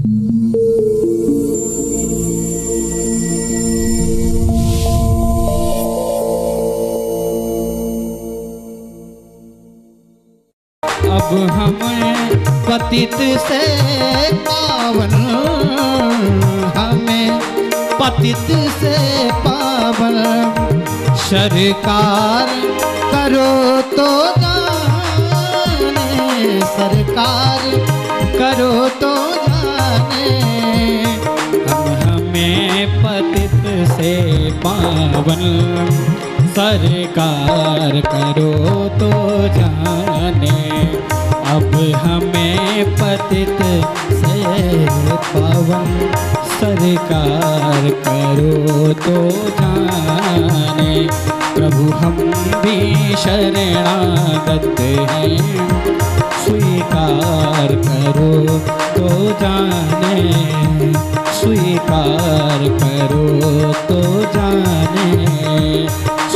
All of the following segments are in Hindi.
अब हमें पतित से पावन, हमें पतित से पावन सरकार करो तो जाने, सरकार करो तो जाने। अब हमें पतित से पावन सरकार करो तो जाने। अब हमें पतित से पावन सरकार करो तो जाने। प्रभु हम भी शरणागत हैं, स्वीकार करो तो जाने, स्वीकार करो तो जाने,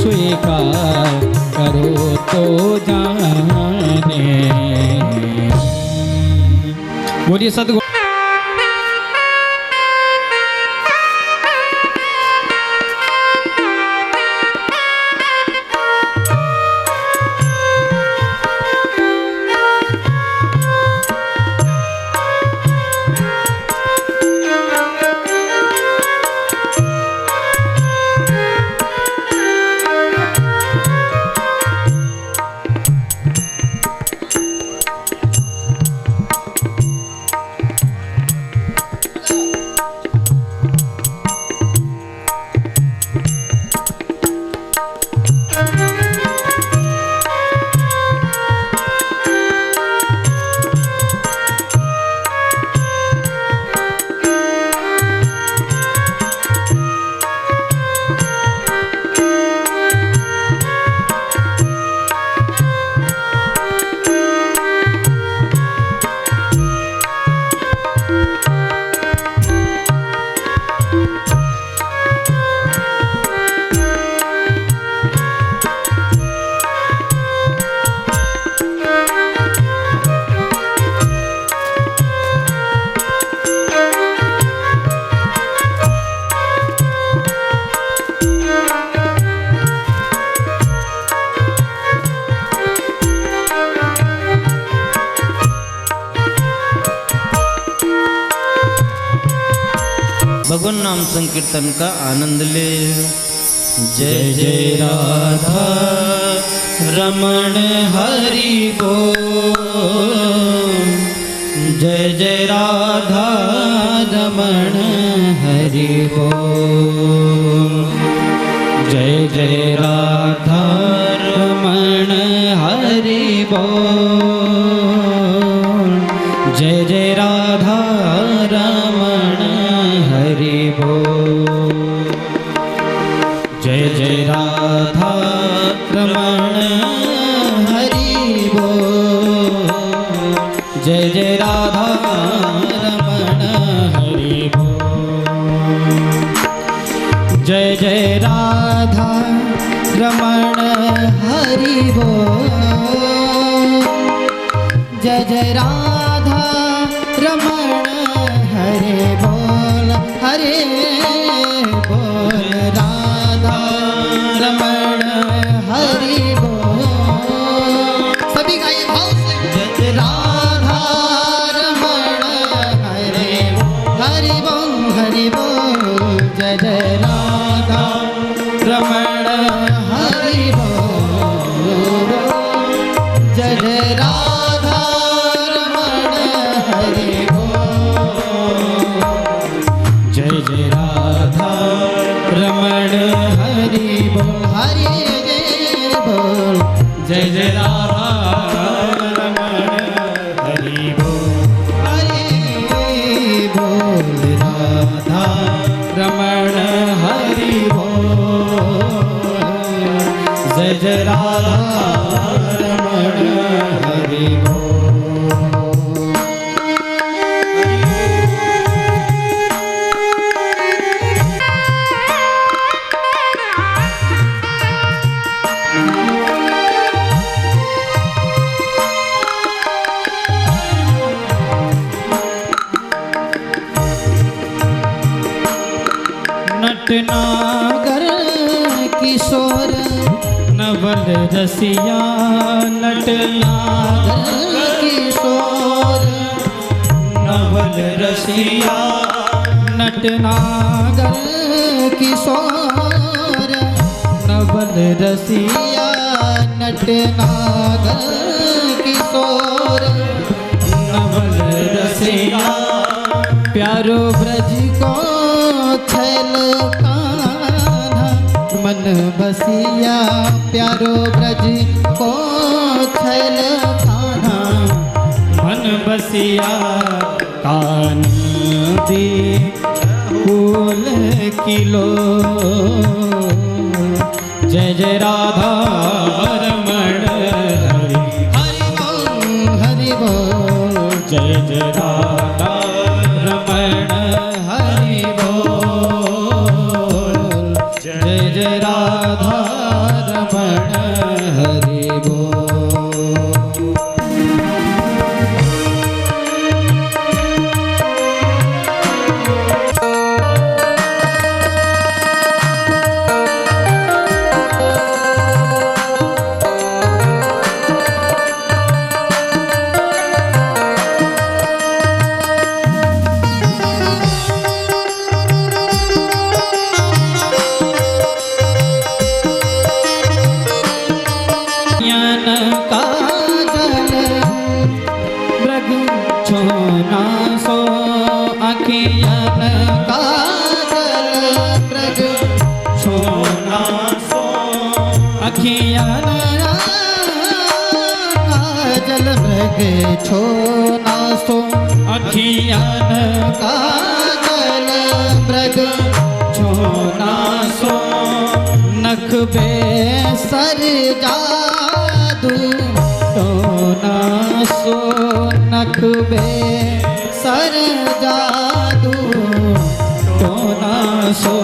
स्वीकार करो तो जाने। बोलिए सद्गुरु। भगवान नाम संकीर्तन का आनंद ले। जय जय राधा रमण हरि बोल, जय जय राधा रमण हरि बोल, जय जय राधा रमण हरि बोल, जय जय राधा रमण हरि बोल, जय जय राधा रमण हरि बोल, जय जय राधा रमण हरि बोल, जय जय राधा रमण हरि बोल, जय जय राधा रमण हरि बोल, हरे बोल राधा रमण हरि बोल। सभी गाइए भाव से। जय राधा रमण हरि बोल, हरि बोल, जय जय राधा रमण हरि बोल, जय जय राधा रमण हरि बोल, जय जय राधा रमण हरि बोल, हरि जय बोल, जय जय राधा रमण हरि बोल, हरि बोल राधा रमण हरि बोल, जय जय राधा रमण हरि बोल। नटनागर किशोर नवल रसिया नटनागर किशोर नवल रसिया नटनागर किशोर नवल रसिया नटनागर किशोर नवल रसिया प्यारो ब्रज को छैल कान्हा मन बसिया प्यारो ब्रज को छैल कान्हा मन बसिया कान दी फूल किलो जय जय राधा रमण हरि बोल जय जय राधा रमण हरि बोल जय जय राधा रमण हरि बोल। काजल मृग छोना सो अखियान काजल मृग छोना सो नख बे सर जादू टोना सो नख बे सर जादू टोना सो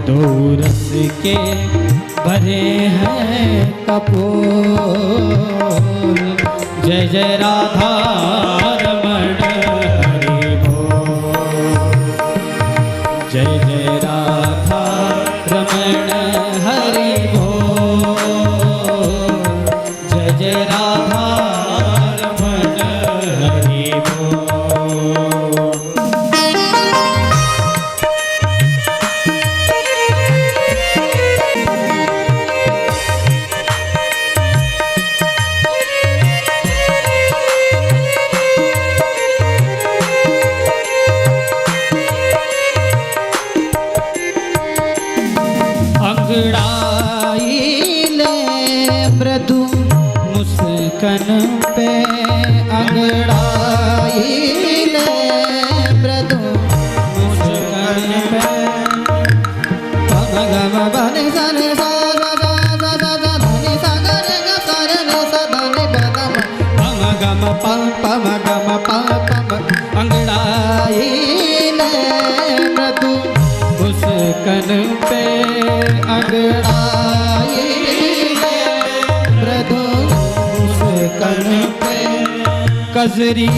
दो रस के भरे हैं कपूर जय जय राधा रमण हरि बोल जय जय राधा रमण हरि बोल जय जय राधा रमण हरि बोल। अंगड़ाई ले मृदु मुस्कन पे अंगड़ाई ले मृदु मुस्कान पे पम गम बनि सनि सा सा सा सा सा सा धनि सा ग रे ग सा रे न सा धनि ब गम पम गम पम पम गम पम पम अंगड़ाई ले मृदु मुस्कान पे अंगड़ाई ले मृदु मुस्कन पे कजरी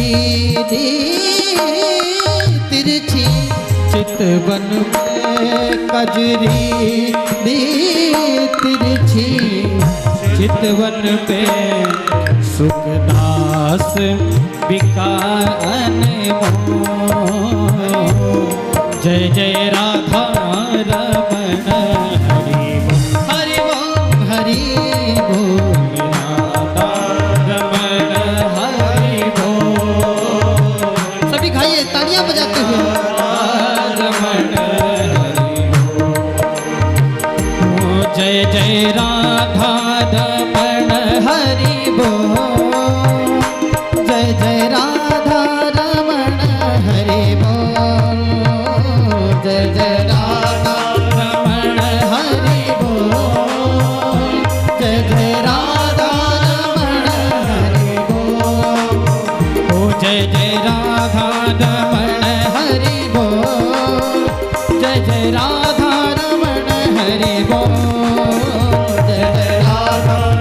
दी तिरछी चितवन पे कजरी दी तिरछी चितवन पे सुखदास बिकान जय जय राधा रमण हरि बोल हरि बोल राधा रमण हरि बोल सभी खाइए तालियां बजाते हुए रमण हरि बोल जय जय राधा रमण हरि बोल जय जय राधा रमण हरि बोल जय जय राधा रमण हरि बोल जय जय राधा रमण हरि बोल ओ जय जय राधा रमण हरि बोल जय जय राधा रमण हरि बोल जय जय राधा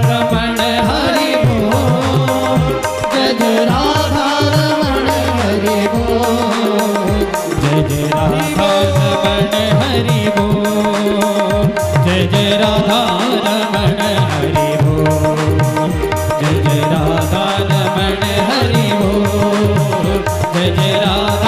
रमण हरि बोल जय जय राधा रमण हरि बोल जय जय राधा रमण हरि बोल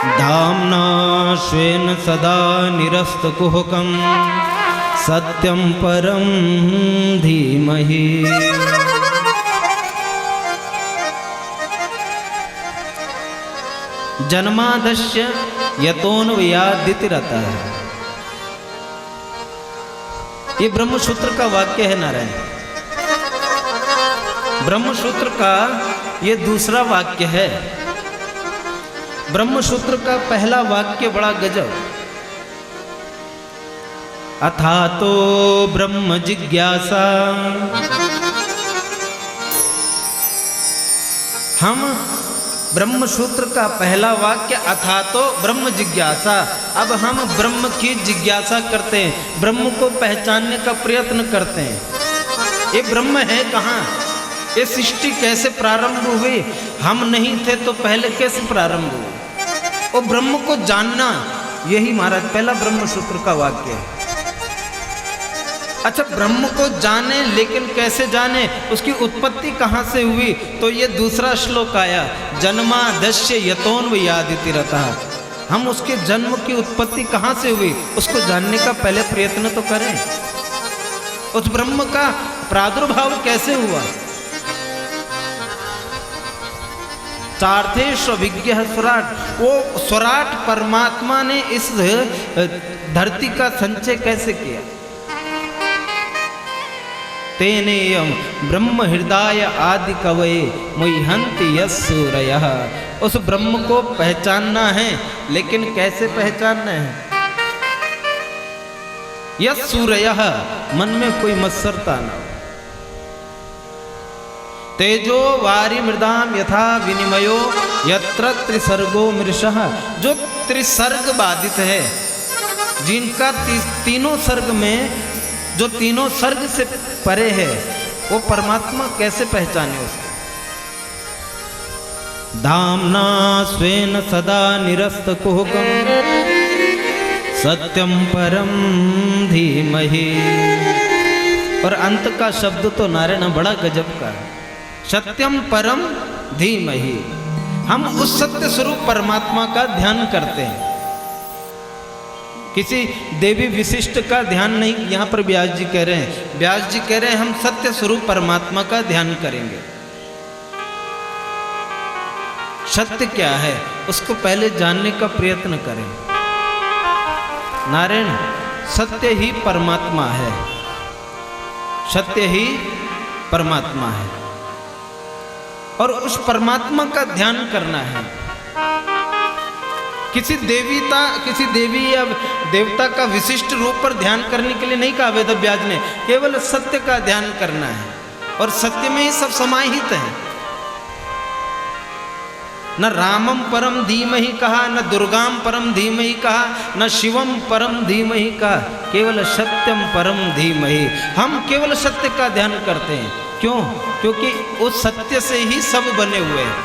धाम्ना स्वेन सदा निरस्तकुहकं सत्यं परं धीमहि। जन्मादस्य यतोऽन्वयादितिरतः। ये ब्रह्मसूत्र का वाक्य है नारायण। ब्रह्मसूत्र का ये दूसरा वाक्य है। ब्रह्मसूत्र का पहला वाक्य बड़ा गजब। अथातो ब्रह्म जिज्ञासा। हम ब्रह्मसूत्र का पहला वाक्य अथातो ब्रह्म जिज्ञासा। अब हम ब्रह्म की जिज्ञासा करते हैं, ब्रह्म को पहचानने का प्रयत्न करते हैं। ये ब्रह्म है कहाँ? ये सृष्टि कैसे प्रारंभ हुई? हम नहीं थे तो पहले कैसे प्रारंभ हुई? वो ब्रह्म को जानना, यही महाराज पहला ब्रह्मसूत्र का वाक्य है। अच्छा, ब्रह्म को जाने, लेकिन कैसे जाने? उसकी उत्पत्ति कहाँ से हुई? तो ये दूसरा श्लोक आया, जन्मादस्य यतोऽन्वयादितिरतः। हम उसके जन्म की उत्पत्ति कहाँ से हुई उसको जानने का पहले प्रयत्न तो करें। उस ब्रह्म का प्रादुर्भाव कैसे हुआ? चार्थे स्वभिज्ञ स्वराट। वो स्वराट परमात्मा ने इस धरती का संचय कैसे किया? तेनेयम ब्रह्म हृदय आदि कवये मुह्यन्ति यस्सूरयः। उस ब्रह्म को पहचानना है, लेकिन कैसे पहचानना है? यस्सूरयः, मन में कोई मत्सरता ना हो। तेजो वारि मृदाम यथा विनिमयो यत्र त्रिसर्गो मृषः। जो त्रिसर्ग बाधित है, जिनका तीनों सर्ग में, जो तीनों सर्ग से परे है, वो परमात्मा कैसे पहचाने उसको? धाम्ना स्वेन सदा निरस्तकुहकं सत्यं परं धीमहि। और अंत का शब्द तो नारायण बड़ा गजब का है, सत्यम परम धीमहि। हम उस सत्य स्वरूप परमात्मा का ध्यान करते हैं, किसी देवी विशिष्ट का ध्यान नहीं। यहाँ पर व्यास जी कह रहे हैं, व्यास जी कह रहे हैं हम सत्य स्वरूप परमात्मा का ध्यान करेंगे। सत्य क्या है उसको पहले जानने का प्रयत्न करें। नारायण, सत्य ही परमात्मा है, सत्य ही परमात्मा है, और उस परमात्मा का ध्यान करना है। किसी देवी या देवता का विशिष्ट रूप पर ध्यान करने के लिए नहीं कहा वेद व्यास ने, केवल सत्य का ध्यान करना है। और सत्य में ही सब समाहित है। न रामम परम धीमहि कहा, न दुर्गाम परम धीमहि कहा, न शिवम परम धीमहि कहा, केवल सत्यम परम धीमहि। हम केवल सत्य का ध्यान करते हैं। क्यों? क्योंकि उस सत्य से ही सब बने हुए हैं।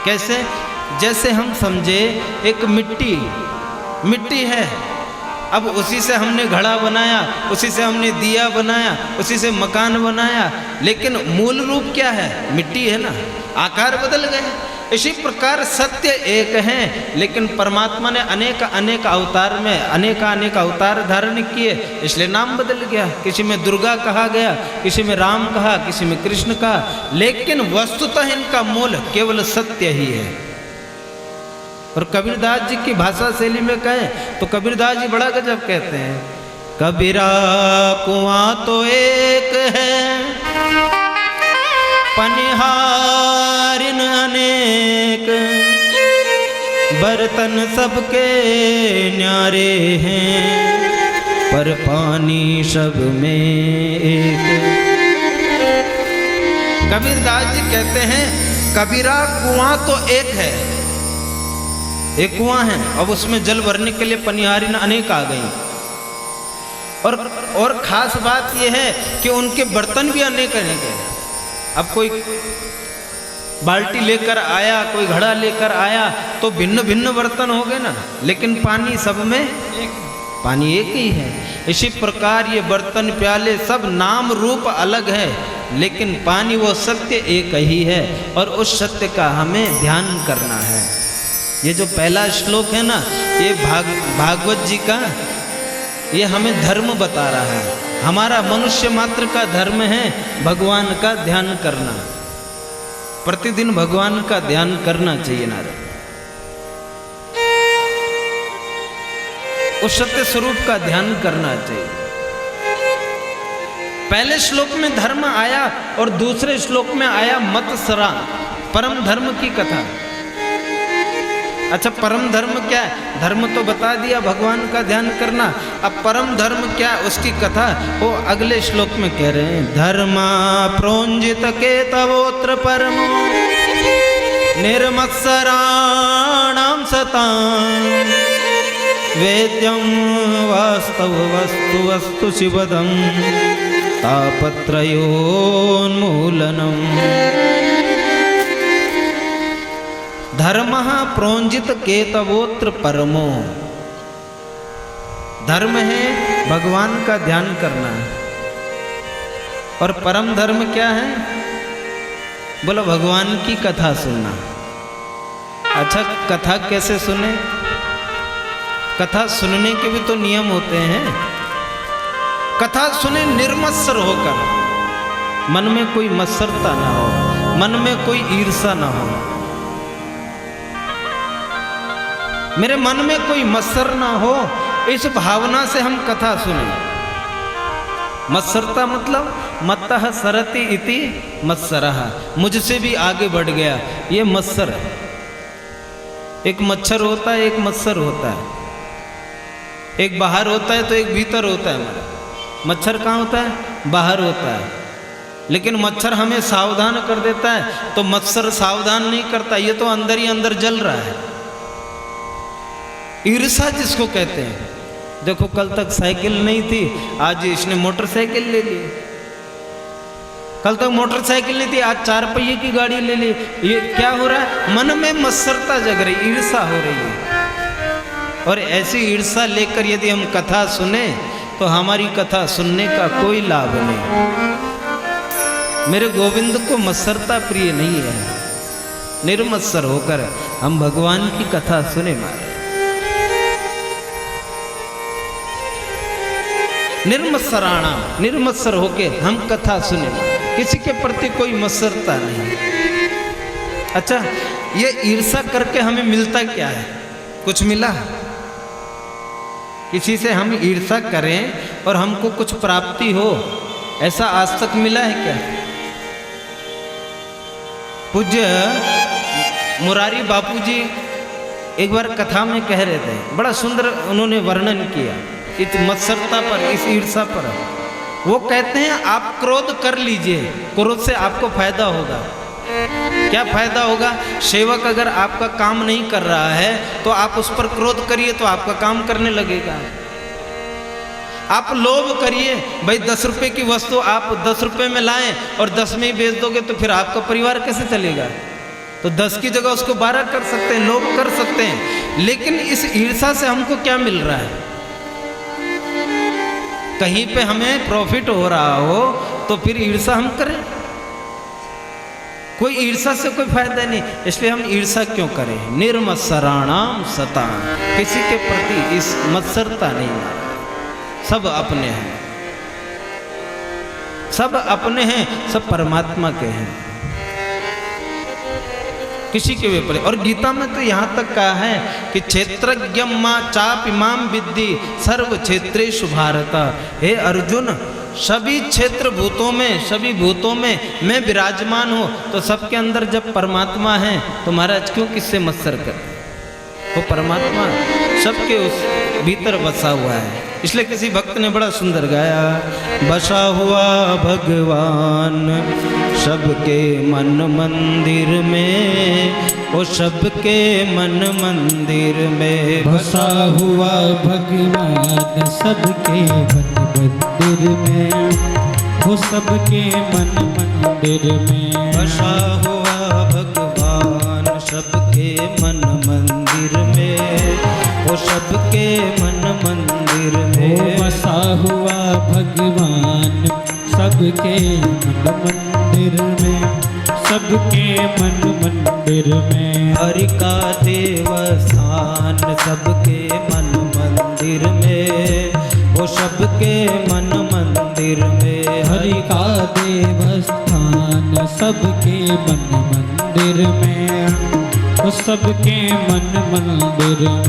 कैसे? जैसे हम समझे एक मिट्टी है, अब उसी से हमने घड़ा बनाया, उसी से हमने दिया बनाया, उसी से मकान बनाया, लेकिन मूल रूप क्या है? मिट्टी है ना, आकार बदल गए। इसी प्रकार सत्य एक है, लेकिन परमात्मा ने अनेक अवतार में अनेक अवतार धारण किए, इसलिए नाम बदल गया। किसी में दुर्गा कहा गया, किसी में राम कहा, किसी में कृष्ण कहा, लेकिन वस्तुतः इनका मूल केवल सत्य ही है। और कबीरदास जी की भाषा शैली में कहें तो कबीरदास जी बड़ा गजब कहते हैं, कबीरा कुआं तो एक है, पनिहारिन अनेक, बर्तन सबके न्यारे हैं, पर पानी सब में एक। कबीरदास जी कहते हैं कबीरा कुआं तो एक है, एक कुआं है, अब उसमें जल भरने के लिए पनिहारिन अनेक आ गई। और खास बात यह है कि उनके बर्तन भी अनेक हैं। अब कोई बाल्टी लेकर आया, कोई घड़ा लेकर आया, तो भिन्न भिन्न बर्तन हो गए ना, लेकिन पानी सब में पानी एक ही है। इसी प्रकार ये बर्तन प्याले सब नाम रूप अलग है, लेकिन पानी वो सत्य एक ही है और उस सत्य का हमें ध्यान करना है। ये जो पहला श्लोक है ना, ये भागवत जी का, ये हमें धर्म बता रहा है। हमारा मनुष्य मात्र का धर्म है भगवान का ध्यान करना। प्रतिदिन भगवान का ध्यान करना चाहिए नारद, उस सत्य स्वरूप का ध्यान करना चाहिए। पहले श्लोक में धर्म आया और दूसरे श्लोक में आया मत्सरा, परम धर्म की कथा। अच्छा, परम धर्म क्या है? धर्म तो बता दिया भगवान का ध्यान करना, अब परम धर्म क्या है उसकी कथा वो अगले श्लोक में कह रहे हैं। धर्मा प्रोंजित केतवोत्र परमो निर्मत्सराणाम सतां वेद्यं वास्तव वस्तु वस्तु शिवदं तापत्रयोन्मूलनम्। धर्मः प्रोंजित केतवोत्र परमो, धर्म है भगवान का ध्यान करना, और परम धर्म क्या है? बोलो भगवान की कथा सुनना। अच्छा, कथा कैसे सुने? कथा सुनने के भी तो नियम होते हैं। कथा सुने निर्मत्सर होकर, मन में कोई मत्सरता ना हो, मन में कोई ईर्षा ना हो, मेरे मन में कोई मत्सर ना हो, इस भावना से हम कथा सुने। मत्सरता मतलब मत्तः सरति इति मत्सरः, मुझसे भी आगे बढ़ गया, ये मत्सर है। एक मच्छर होता है, एक मत्सर होता है, एक बाहर होता है तो एक भीतर होता है। हमारा मच्छर कहाँ होता है? बाहर होता है, लेकिन मच्छर हमें सावधान कर देता है, तो मत्सर सावधान नहीं करता, ये तो अंदर ही अंदर जल रहा है। ईर्षा जिसको कहते हैं, देखो कल तक साइकिल नहीं थी, आज इसने मोटरसाइकिल ले ली। कल तक मोटरसाइकिल नहीं थी, आज 4 पहिए की गाड़ी ले ली। ये क्या हो रहा है? मन में मत्सरता जग रही, ईर्षा हो रही है। और ऐसी ईर्षा लेकर यदि हम कथा सुने तो हमारी कथा सुनने का कोई लाभ नहीं। मेरे गोविंद को मत्सरता प्रिय नहीं है। निर्मत्सर होकर हम भगवान की कथा सुने मारे, निर्मत्सराणा, निर्मत्सर होके हम कथा सुने, किसी के प्रति कोई मत्सरता नहीं। अच्छा, ये ईर्षा करके हमें मिलता क्या है? कुछ मिला? किसी से हम ईर्षा करें और हमको कुछ प्राप्ति हो, ऐसा आज तक मिला है क्या? पूज्य मुरारी बापू जी एक बार कथा में कह रहे थे, बड़ा सुंदर उन्होंने वर्णन किया इस मत्सरता पर, इस ईर्षा पर। वो कहते हैं आप क्रोध कर लीजिए, क्रोध से आपको फायदा होगा। क्या फायदा होगा? सेवक अगर आपका काम नहीं कर रहा है तो आप उस पर क्रोध करिए तो आपका काम करने लगेगा। आप लोभ करिए, भाई 10 रुपए की वस्तु आप 10 रुपए में लाएं और 10 में ही बेच दोगे तो फिर आपका परिवार कैसे चलेगा? तो 10 की जगह उसको 12 कर सकते हैं, लोभ कर सकते हैं। लेकिन इस ईर्षा से हमको क्या मिल रहा है? कहीं पे हमें प्रॉफिट हो रहा हो तो फिर ईर्षा हम करें? कोई ईर्षा से कोई फायदा नहीं, इसलिए हम ईर्षा क्यों करें? निर्मत्सराणाम सतां, किसी के प्रति इस मत्सरता नहीं। सब अपने हैं, सब अपने हैं, सब परमात्मा के हैं, किसी के ऊपर। और गीता में तो यहाँ तक कहा है कि क्षेत्रज्ञ मां चाप इमाम विद्धि सर्व क्षेत्रेषु भारत। हे अर्जुन, सभी क्षेत्र भूतों में, सभी भूतों में मैं विराजमान हूँ, तो सबके अंदर जब परमात्मा है तो महाराज क्यों किससे मत्सर कर? वो परमात्मा सबके उस भीतर बसा हुआ है। इसलिए किसी भक्त ने बड़ा सुंदर गाया, बसा हुआ भगवान सबके मन मंदिर में, वो सबके मन मंदिर में बसा हुआ भगवान सबके मन मंदिर में, वो सबके मन मंदिर में बसा हुआ भगवान सबके मन मंदिर में, वो सबके मन मंदिर वो में बसा हुआ भगवान सबके मन मंदिर में, सबके मन मंदिर में। हरि का देवस्थान सबके मन मंदिर में, वो सबके मन मंदिर में। हरि का देवस्थान सबके मन मंदिर में, वो सबके मन मंदिर में।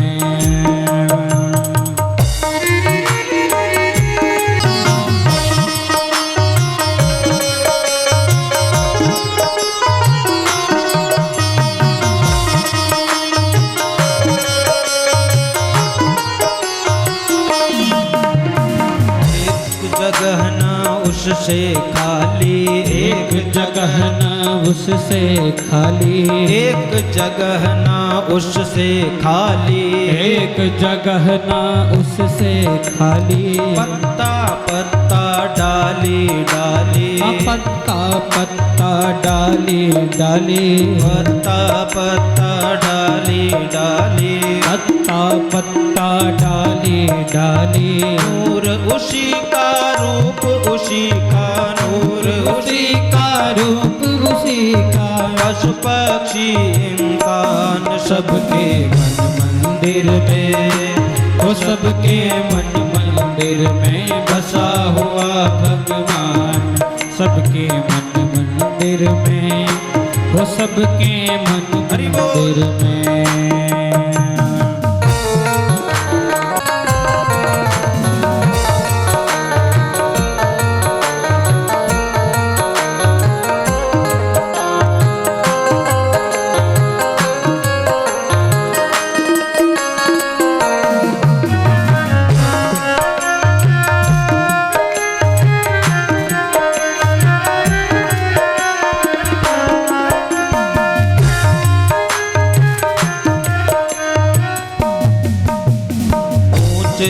उससे खाली एक जगह न उससे खाली, एक जगह ना उससे खाली, एक जगह न उससे खाली। पत्ता पत्ता डाली डाली, पत्ता पत्ता डाली डाली, पत्ता पत्ता डाली डाली, पत्ता पत्ता डाली डाली। नूर उसी का रूप उसी का नूर उसी का रूप उसी का, पशु पक्षी इंसान सबके मन मंदिर में, वो सबके मन मंदिर में बसा हुआ भगवान सबके मन मंदिर में, वो सबके मन मंदिर में।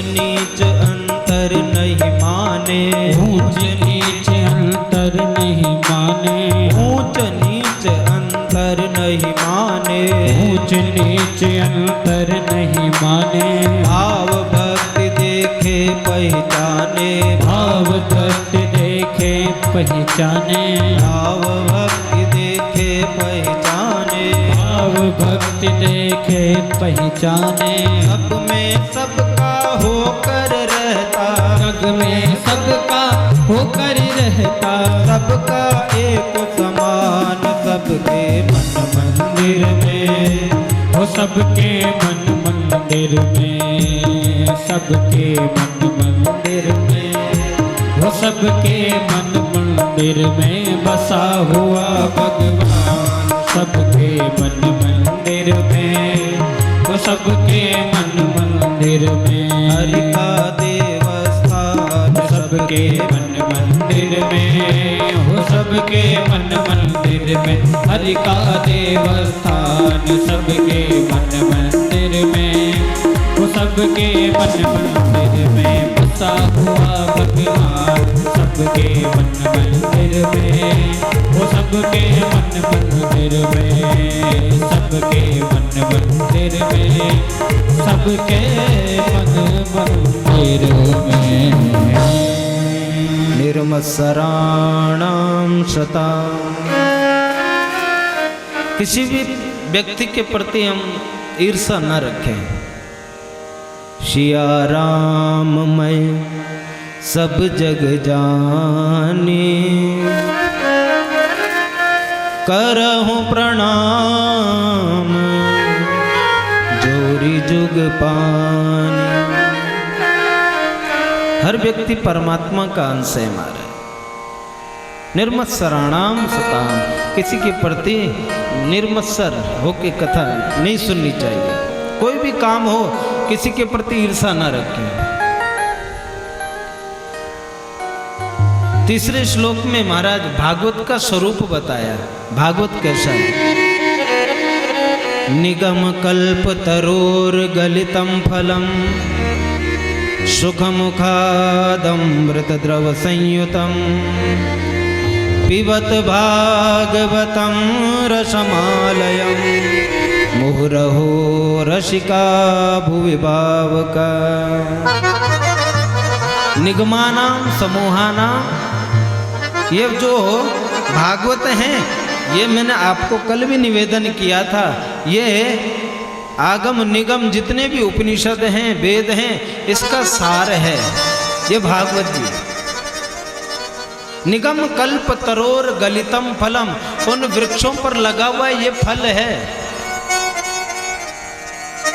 नीच अंतर नहीं माने, ऊंच नीच अंतर नहीं माने, ऊंच नीच अंतर नहीं माने, ऊंच नीच अंतर नहीं माने। भाव भक्ति देखे पहचाने, भाव भक्ति देखे पहचाने, भाव भक्ति देखे पहचाने, भाव भक्ति देखे पहचाने। सब में सबका होकर रहता, जग में सबका होकर रहता, सबका एक समान सबके मन मंदिर में, वो सबके मन मंदिर में, सबके मन मंदिर में, वो सबके मन मंदिर में बसा हुआ भगवान सबके मन मंदिर में, वो सबके मन मंदिर में। हरि का देवस्थान सबके मन मंदिर में, वो सबके मन मंदिर में। हरि का देवस्थान सबके मन मंदिर में, वो सबके मन मंदिर में बसा हुआ भगवान सबके मन मंदिर में, वो सबके मन मंदिर में, सबके मन मंदिर में, सबके मन मंदिर में। निर्मत्सराणां सता। किसी भी व्यक्ति के प्रति हम ईर्षा न रखें। सिया राम मैं सब जग जानी, करहूं प्रणाम जोरी जुग पानी। हर व्यक्ति परमात्मा का अंश है हमारे। निर्मत्सराणाम सताम, किसी के प्रति निर्मत्सर होके कथा नहीं सुननी चाहिए। कोई भी काम हो किसी के प्रति ईर्षा न रखें। तीसरे श्लोक में महाराज भागवत का स्वरूप बताया। भागवत कैसा है? निगम कल्प तरोर गलितम फलम सुखमुखादमृत द्रव संयुतम पिबत भागवतम रसमालयम मुहुरहो रसिका भुवि भावका निगमानाम समूहानाम। ये जो भागवत हैं, ये मैंने आपको कल भी निवेदन किया था, ये आगम निगम जितने भी उपनिषद हैं, वेद हैं, इसका सार है ये भागवत जी। निगम कल्प तरोर गलितम फलम, उन वृक्षों पर लगा हुआ ये फल है।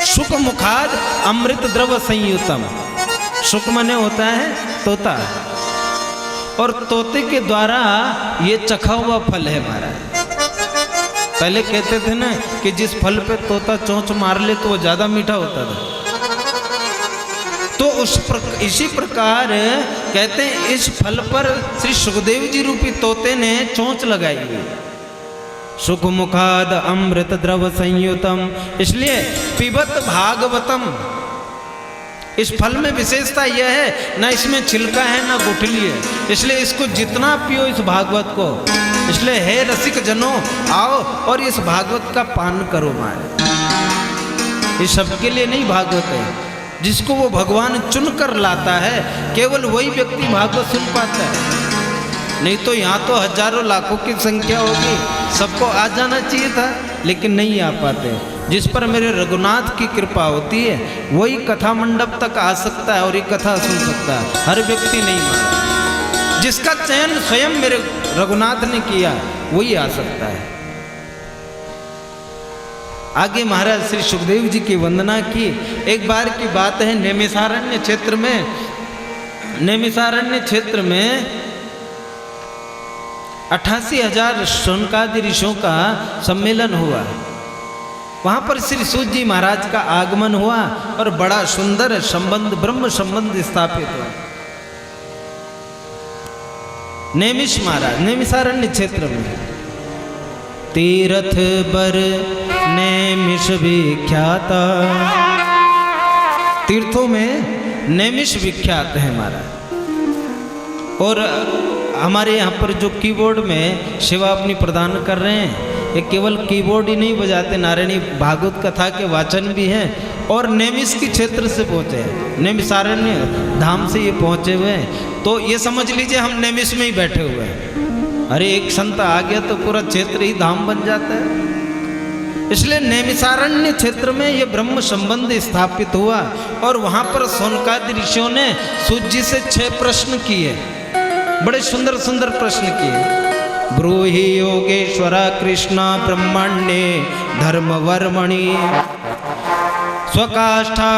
शुक मुखाद अमृत द्रव संयुतम, शुक मने होता है तोता, और तोते के द्वारा ये चखा हुआ फल है हमारा। पहले कहते थे ना कि जिस फल पे तोता चोंच मार ले तो वो ज्यादा मीठा होता था। तो इसी प्रकार कहते हैं इस फल पर श्री सुखदेव जी रूपी तोते ने चोंच लगाई हुई। सुख मुखाद अमृत द्रव संयुतम, इसलिए पिबत भागवतम। इस फल में विशेषता यह है, ना इसमें छिलका है ना गुठली है, इसलिए इसको जितना पियो इस भागवत को। इसलिए हे रसिक जनों, आओ और इस भागवत का पान करो मारे। ये सबके लिए नहीं भागवत है, जिसको वो भगवान चुनकर लाता है, केवल वही व्यक्ति भागवत सुन पाता है। नहीं तो यहाँ तो हजारों लाखों की संख्या होगी, सबको आ जाना चाहिए था, लेकिन नहीं आ पाते। जिस पर मेरे रघुनाथ की कृपा होती है वही कथा मंडप तक आ सकता है और ये कथा सुन सकता है, हर व्यक्ति नहीं मानता। जिसका चयन स्वयं मेरे रघुनाथ ने किया वही आ सकता है। आगे महाराज श्री सुखदेव जी की वंदना की। एक बार की बात है, नैमिषारण्य क्षेत्र में 88,000 शौनकादि ऋषियों का सम्मेलन हुआ। वहाँ पर श्री सूत जी महाराज का आगमन हुआ और बड़ा सुंदर संबंध, ब्रह्म संबंध स्थापित हुआ। नैमिष महाराज नैमिषारण्य क्षेत्र में तीर्थ बर नैमिष विख्याता, तीर्थों में नैमिष विख्यात है महाराज। और हमारे यहाँ पर जो कीबोर्ड में सेवा अपनी प्रदान कर रहे हैं, ये केवल कीबोर्ड ही नहीं बजाते, नारायणी भागवत कथा के वाचन भी हैं और नैमिष के क्षेत्र से पहुँचे हैं, नैमिषारण्य धाम से ये पहुँचे हुए हैं। तो ये समझ लीजिए हम नैमिष में ही बैठे हुए हैं। अरे एक संत आ गया तो पूरा क्षेत्र ही धाम बन जाता है। इसलिए नैमिषारण्य क्षेत्र में ये ब्रह्म संबंध स्थापित हुआ और वहाँ पर शौनकादि ऋषियों ने सूत जी से 6 प्रश्न किए, बड़े सुंदर सुंदर प्रश्न किए। ब्रूहि योगेश्वरा कृष्णा ब्रह्मण्ये धर्म वर्मणि स्वकाष्ठा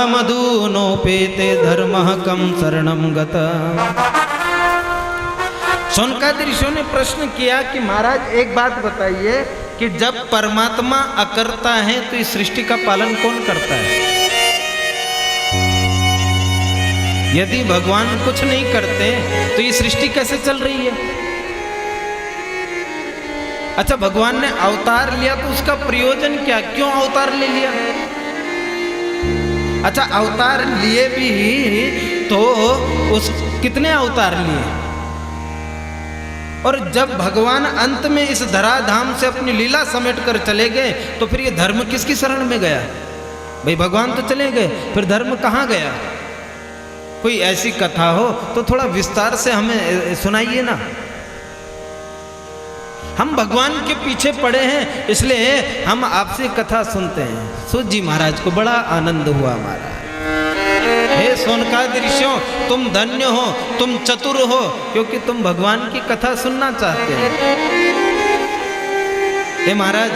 मधुनोपेते धर्मः कम शरणं गता। शौनकादि ऋषियों ने प्रश्न किया कि महाराज एक बात बताइए कि जब परमात्मा अकर्ता है तो इस सृष्टि का पालन कौन करता है? यदि भगवान कुछ नहीं करते तो ये सृष्टि कैसे चल रही है? अच्छा, भगवान ने अवतार लिया तो उसका प्रयोजन क्या, क्यों अवतार ले लिया? अच्छा, अवतार लिए भी तो उस कितने अवतार लिए? और जब भगवान अंत में इस धराधाम से अपनी लीला समेट कर चले गए तो फिर ये धर्म किसकी शरण में गया? भाई भगवान तो चले गए, फिर धर्म कहाँ गया? कोई ऐसी कथा हो तो थोड़ा विस्तार से हमें सुनाइए ना। हम भगवान के पीछे पड़े हैं, इसलिए हम आपसे कथा सुनते हैं। सूत जी महाराज को बड़ा आनंद हुआ महाराज। हे शौनकादि ऋषियों, तुम धन्य हो, तुम चतुर हो, क्योंकि तुम भगवान की कथा सुनना चाहते हैं। हे महाराज,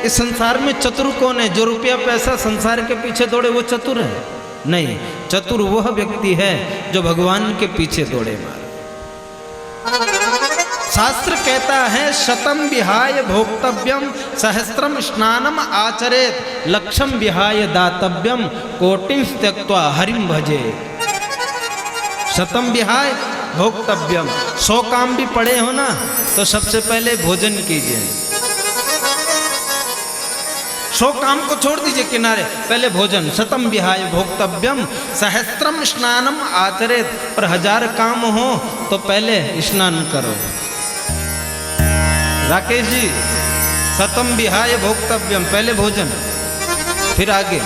इस संसार में चतुर कौन है? जो रुपया पैसा संसार के पीछे दौड़े वो चतुर है? नहीं, चतुर वह व्यक्ति है जो भगवान के पीछे दौड़े महाराज। शास्त्र कहता है शतम विहाय भोक्तव्यम सहस्त्रम स्नानम आचरेत लक्षम विहाय दातव्यम कोटिं त्यक्त्वा हरिम भजे। शतम विहाय भोक्तव्यम, 100 काम भी पड़े हो ना तो सबसे पहले भोजन कीजिए। 100 काम को छोड़ दीजिए किनारे, पहले भोजन। शतम विहाय भोक्तव्यम सहस्त्रम स्नानम आचरेत, और 1000 काम हो तो पहले स्नान करो। राकेश जी, शतम विहाय भोक्तव्यम, पहले भोजन। फिर आगे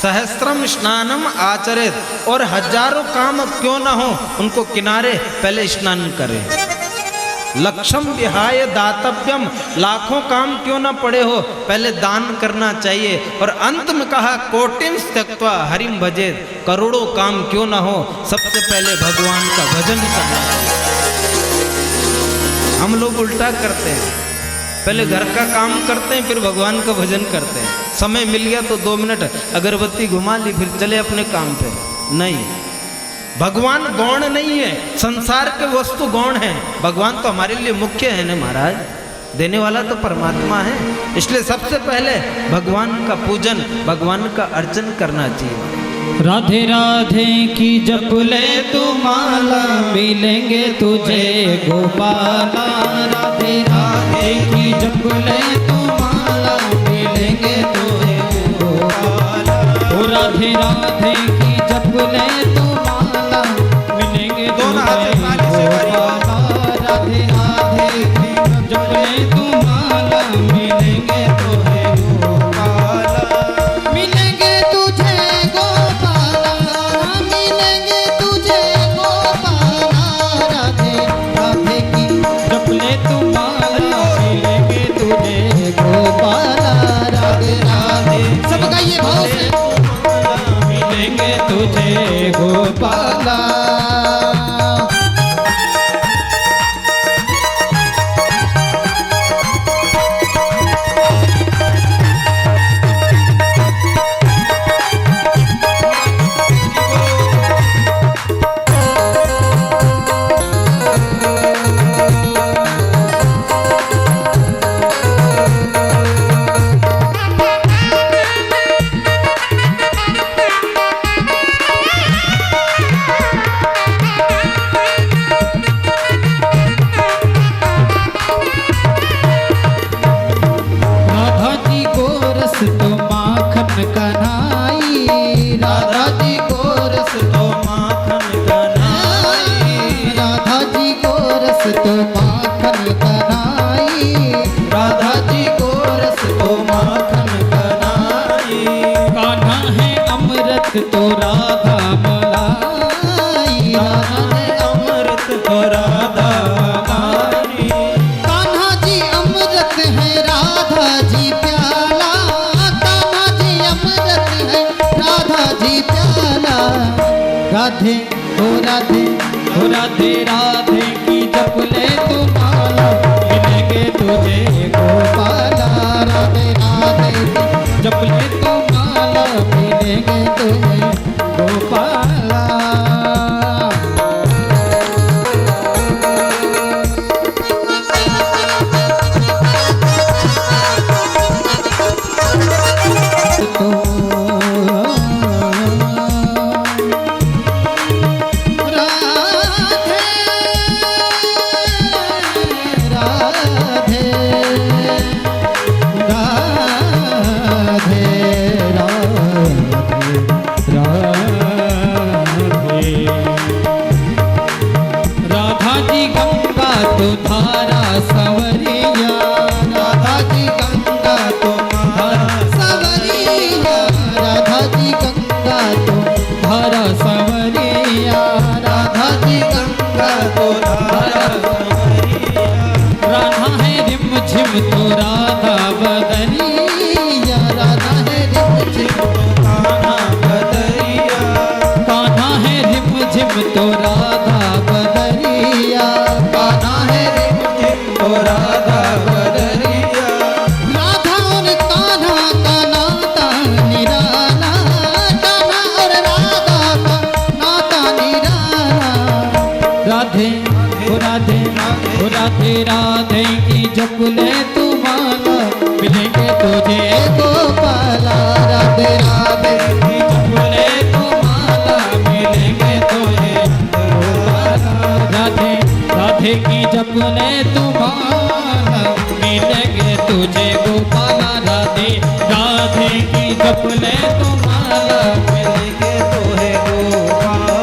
सहस्त्रम स्नानम आचरित, और हजारों काम क्यों ना हो उनको किनारे पहले स्नान करें। लक्षम विहाय दातव्यम, लाखों काम क्यों ना पड़े हो पहले दान करना चाहिए। और अंत में कहा कोटिम त्यक्त्वा हरिम भजेत, करोड़ों काम क्यों ना हो सबसे पहले भगवान का भजन करना चाहिए। हम लोग उल्टा करते हैं, पहले घर का काम करते हैं फिर भगवान का भजन करते हैं। समय मिल गया तो 2 मिनट अगरबत्ती घुमा ली फिर चले अपने काम पे। नहीं, भगवान गौण नहीं है, संसार के वस्तु गौण है, भगवान तो हमारे लिए मुख्य है ना महाराज, देने वाला तो परमात्मा है। इसलिए सबसे पहले भगवान का पूजन, भगवान का अर्चन करना चाहिए। राधे राधे की जप ले तू माला, मिलेंगे तुझे गोपाला। राधे राधे की जप ले तू माला, मिलेंगे तुझे गोपाला। ओ राधे राधे की जप ले तू माला, मिलेंगे तुझे गोपाला। राधे राधे की जप ले तू माला, मिलेंगे तुझे गोपाला। मिलेंगे तुझे गोपाला, मिलेंगे तुझे गोपाला। राधे राधे की जप ले तू माला, मिलेंगे तुझे गोपाला। राधे राधे सब गाइए भाव से, मिलेंगे तुझे गोपाला। राधा जी को रस तो माखन कन्हाई, राधा जी को रस तो माखन कन्हाई। राधा जी को रस तो माखन कन्हाई। राधा जी को रस तो माखन कन्हाई। कान्हा है अमृत तो राधा मलाई। राधा है अमृत तो राधा मलाई। कान्हा जी अमृत है, राधा जी प्याला। कान्हा जी अमृत है, राधा जी प्याला। राधे ओ राधे ओ राधे राधे की जप ले तू माला, मिलेंगे तुझे गोपाला। राधे राधे की जप ले तू माला, मिलेंगे तुझे गोपाला। तो राधे राधे राधे राधा जी गंगा तो धारा सवरिया। राधा जी गंगा तो धारा सवरिया। राधा जी गंगा तो धारा सवरिया। राधा जी गंगा तो धारा सवरिया। राधा है रिम झिम तो राधा बदरिया। राधा है रिम झिम तो कान्हा बदरिया। कान्हा है रिम झिम तो राधा बदरिया। कान्हा है रिम झिम तो राधा बदरिया। राधा और कान्हा का नाता निराला। कान्हा और राधा का नाता निराला। राधे ओ राधे ओ राधे राधे की जप ले तू माला, मिलेंगे तुझे गोपाला। राधे राधे की जप ले तू माला, मिलेंगे तुझे गोपाला। राधे राधे की जप ले तू माला, मिलेंगे तुझे गोपाला। राधे राधे की जप ले तू माला, मिलेंगे तुझे गोपाला।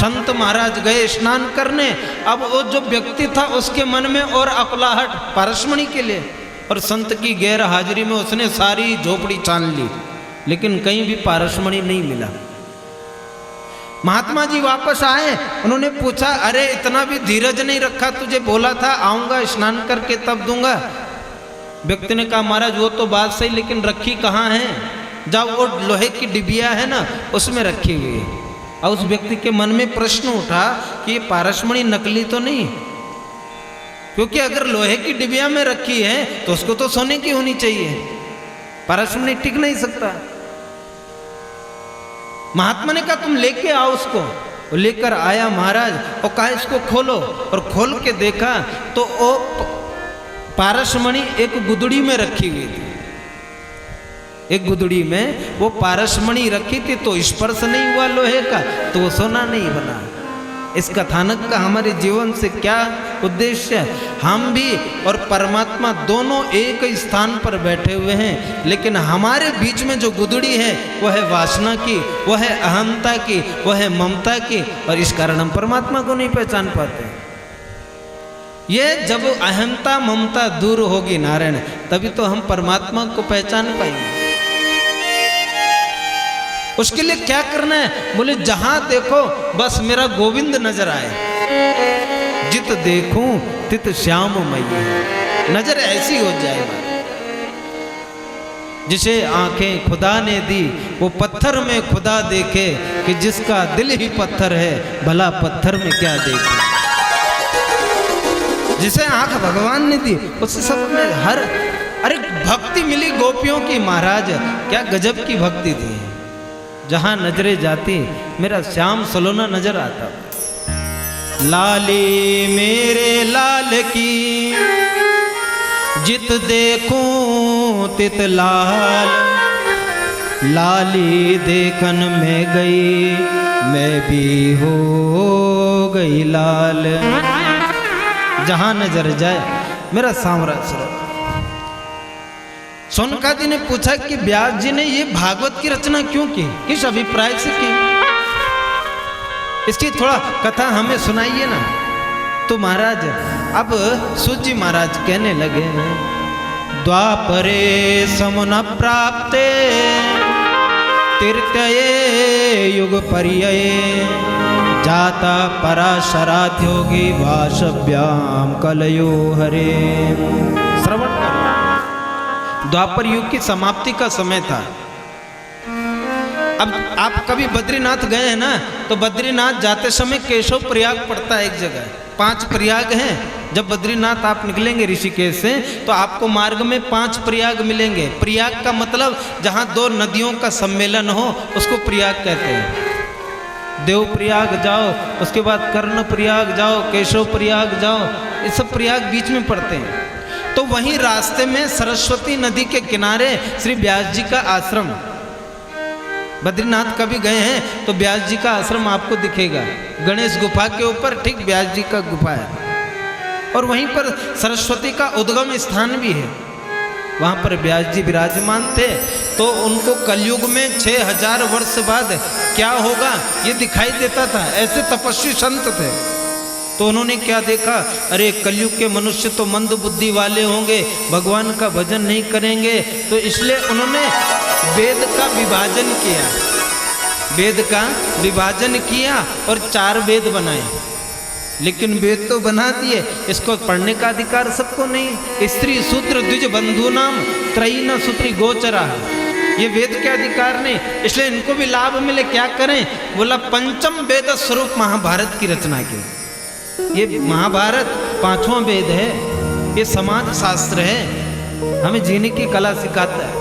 संत महाराज गए स्नान करने। अब वो जो व्यक्ति था उसके मन में और अकुलाहट पारसमणि के लिए, और संत की गैर हाजिरी में उसने सारी झोपड़ी छान ली, लेकिन कहीं भी पारसमणि नहीं मिला। महात्मा जी वापस आए, उन्होंने पूछा, अरे इतना भी धीरज नहीं रखा, तुझे बोला था आऊंगा स्नान करके तब दूंगा। व्यक्ति ने कहा, महाराज वो तो बात सही, लेकिन रखी कहाँ है? जब वो लोहे की डिबिया है ना, उसमें रखी हुई है। और उस व्यक्ति के मन में प्रश्न उठा कि ये पारसमणि नकली तो नहीं, क्योंकि अगर लोहे की डिबिया में रखी है तो उसको तो सोने की होनी चाहिए, पारसमणि टिक नहीं सकता। महात्मा ने कहा, तुम लेके आओ उसको। वो लेकर आया महाराज, और कहा इसको खोलो, और खोल के देखा तो वो पारसमणि एक गुदड़ी में रखी हुई थी। एक गुदड़ी में वो पारसमणि रखी थी, तो स्पर्श नहीं हुआ लोहे का, तो वो सोना नहीं बना। इस कथानक का हमारे जीवन से क्या उद्देश्य है? हम भी और परमात्मा दोनों एक स्थान पर बैठे हुए हैं, लेकिन हमारे बीच में जो गुदड़ी है वह है वासना की, वह है अहंता की, वह है ममता की, और इस कारण हम परमात्मा को नहीं पहचान पाते। ये जब अहंता ममता दूर होगी नारायण, तभी तो हम परमात्मा को पहचान पाएंगे। उसके लिए क्या करना है? बोले जहां देखो बस मेरा गोविंद नजर आए, जित देखूं तित श्याम मई, नजर ऐसी हो जाए। जिसे आंखें खुदा ने दी वो पत्थर में खुदा देखे, कि जिसका दिल ही पत्थर है भला पत्थर में क्या देखे। जिसे आंख भगवान ने दी उससे सब में हर, अरे भक्ति मिली गोपियों की महाराज, क्या गजब की भक्ति थी। जहां नजरे जाती मेरा श्याम सलोना नजर आता। लाली मेरे लाल की जित देखूं तित लाल, लाली देखन में गई मैं भी हो गई लाल। जहां नजर जाए मेरा सांवरा सरोवर। सोनकादी ने पूछा कि व्यास जी ने ये भागवत की रचना क्यों की, किस अभिप्राय से की? इसकी थोड़ा कथा हमें सुनाइए ना। तो महाराज अब सूत जी महाराज कहने लगे, द्वापरे समुन प्राप्ते तीर्थये युग पर्यये, जाता पराशराध्योगी वासव्याम कलयो हरे। श्रवण करो, द्वापर युग की समाप्ति का समय था। अब आप कभी बद्रीनाथ गए हैं ना, तो बद्रीनाथ जाते समय केशव प्रयाग पड़ता है एक जगह। 5 प्रयाग हैं। जब बद्रीनाथ आप निकलेंगे ऋषिकेश से, तो आपको मार्ग में 5 प्रयाग मिलेंगे। प्रयाग का मतलब जहाँ 2 नदियों का सम्मेलन हो उसको प्रयाग कहते हैं। देव प्रयाग जाओ, उसके बाद कर्ण प्रयाग जाओ, केशव प्रयाग जाओ, ये सब प्रयाग बीच में पड़ते हैं। तो वहीं रास्ते में सरस्वती नदी के किनारे श्री व्यास जी का आश्रम। बद्रीनाथ कभी गए हैं तो व्यास जी का आश्रम आपको दिखेगा। गणेश गुफा के ऊपर ठीक व्यास जी का गुफा है, और वहीं पर सरस्वती का उद्गम स्थान भी है। वहाँ पर व्यास जी विराजमान थे। तो उनको कलयुग में 6000 वर्ष बाद क्या होगा ये दिखाई देता था। ऐसे तपस्वी संत थे। तो उन्होंने क्या देखा, अरे कलयुग के मनुष्य तो मंद बुद्धि वाले होंगे, भगवान का भजन नहीं करेंगे। तो इसलिए उन्होंने वेद का विभाजन किया। वेद का विभाजन किया और 4 वेद बनाए। लेकिन वेद तो बना दिए, इसको पढ़ने का अधिकार सबको नहीं। स्त्री सूत्र द्विज बंधु नाम त्रयी न सूत्री गोचरा, ये वेद के अधिकार नहीं, इसलिए इनको भी लाभ मिले। क्या करें? बोला पंचम वेद स्वरूप महाभारत की रचना की। ये महाभारत 5वां वेद है, ये समाज शास्त्र है, हमें जीने की कला सिखाता है।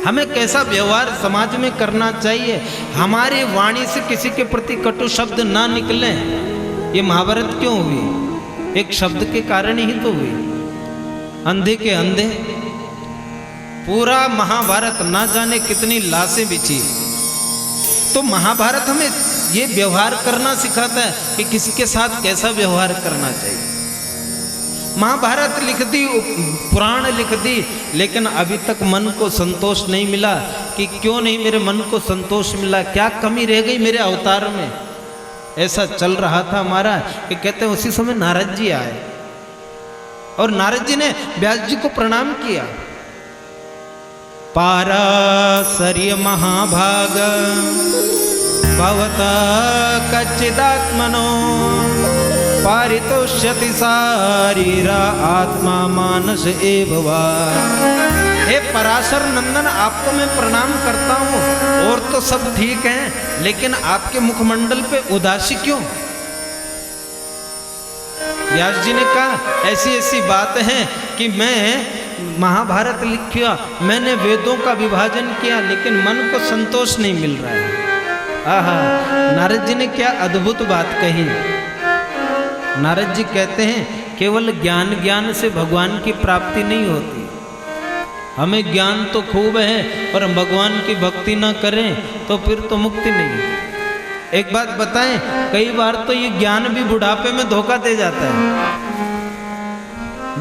हमें कैसा व्यवहार समाज में करना चाहिए, हमारी वाणी से किसी के प्रति कटु शब्द ना निकले। ये महाभारत क्यों हुई? एक शब्द के कारण ही तो हुई। अंधे के अंधे, पूरा महाभारत ना जाने कितनी लाशें बिछी। तो महाभारत हमें ये व्यवहार करना सिखाता है कि किसी के साथ कैसा व्यवहार करना चाहिए। महाभारत लिख दी, पुराण लिख दी, लेकिन अभी तक मन को संतोष नहीं मिला। कि क्यों नहीं मेरे मन को संतोष मिला, क्या कमी रह गई मेरे अवतार में। ऐसा चल रहा था हमारा कि कहते हैं उसी समय नारद जी आए और नारद जी ने व्यास जी को प्रणाम किया। पाराशर्य महाभाग भवता कच्चिदात्मनो पारितोष्यति शारीरा आत्मा मानस एव वा। हे पराशर नंदन, आपको मैं प्रणाम करता हूँ, और तो सब ठीक है, लेकिन आपके मुखमंडल पे उदासी क्यों। व्यास जी ने कहा ऐसी ऐसी बात है कि मैं महाभारत लिखा, मैंने वेदों का विभाजन किया, लेकिन मन को संतोष नहीं मिल रहा है। आहा, नारद जी ने क्या अद्भुत बात कही। नारद जी कहते हैं केवल ज्ञान से भगवान की प्राप्ति नहीं होती। हमें ज्ञान तो खूब है और हम भगवान की भक्ति ना करें तो फिर तो मुक्ति नहीं। एक बात बताएं, कई बार तो ये ज्ञान भी बुढ़ापे में धोखा दे जाता है।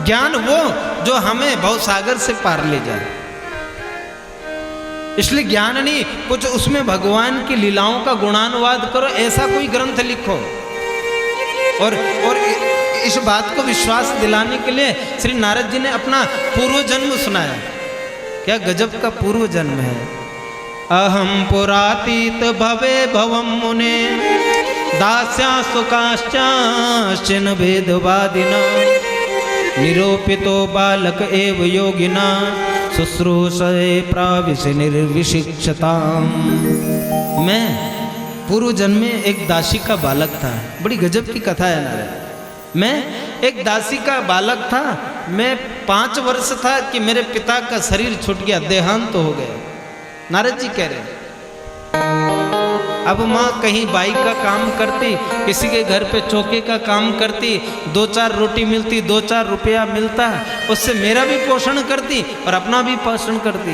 ज्ञान वो जो हमें भवसागर से पार ले जाए। इसलिए ज्ञान नहीं, कुछ उसमें भगवान की लीलाओं का गुणानुवाद करो, ऐसा कोई ग्रंथ लिखो। और इस बात को विश्वास दिलाने के लिए श्री नारद जी ने अपना पूर्व जन्म सुनाया। क्या गजब का पूर्व जन्म है। अहम पुरातीत भवे भवम मुने दास्या सुकाश्चाश्चिन भेदवादिना निरूपितो बालक एव योगिना शुश्रूषये प्राविश निर्विशिक्षताम। मैं पूर्व जन्म में एक दासी का बालक था। बड़ी गजब की कथा है नारद। मैं एक दासी का बालक था। मैं 5 वर्ष था कि मेरे पिता का शरीर छूट गया, देहांत हो गया। नारद जी कह रहे अब माँ कहीं बाई का काम करती, किसी के घर पे चौके का काम करती, 2-4 रोटी मिलती, 2-4 रुपया मिलता, उससे मेरा भी पोषण करती और अपना भी पोषण करती।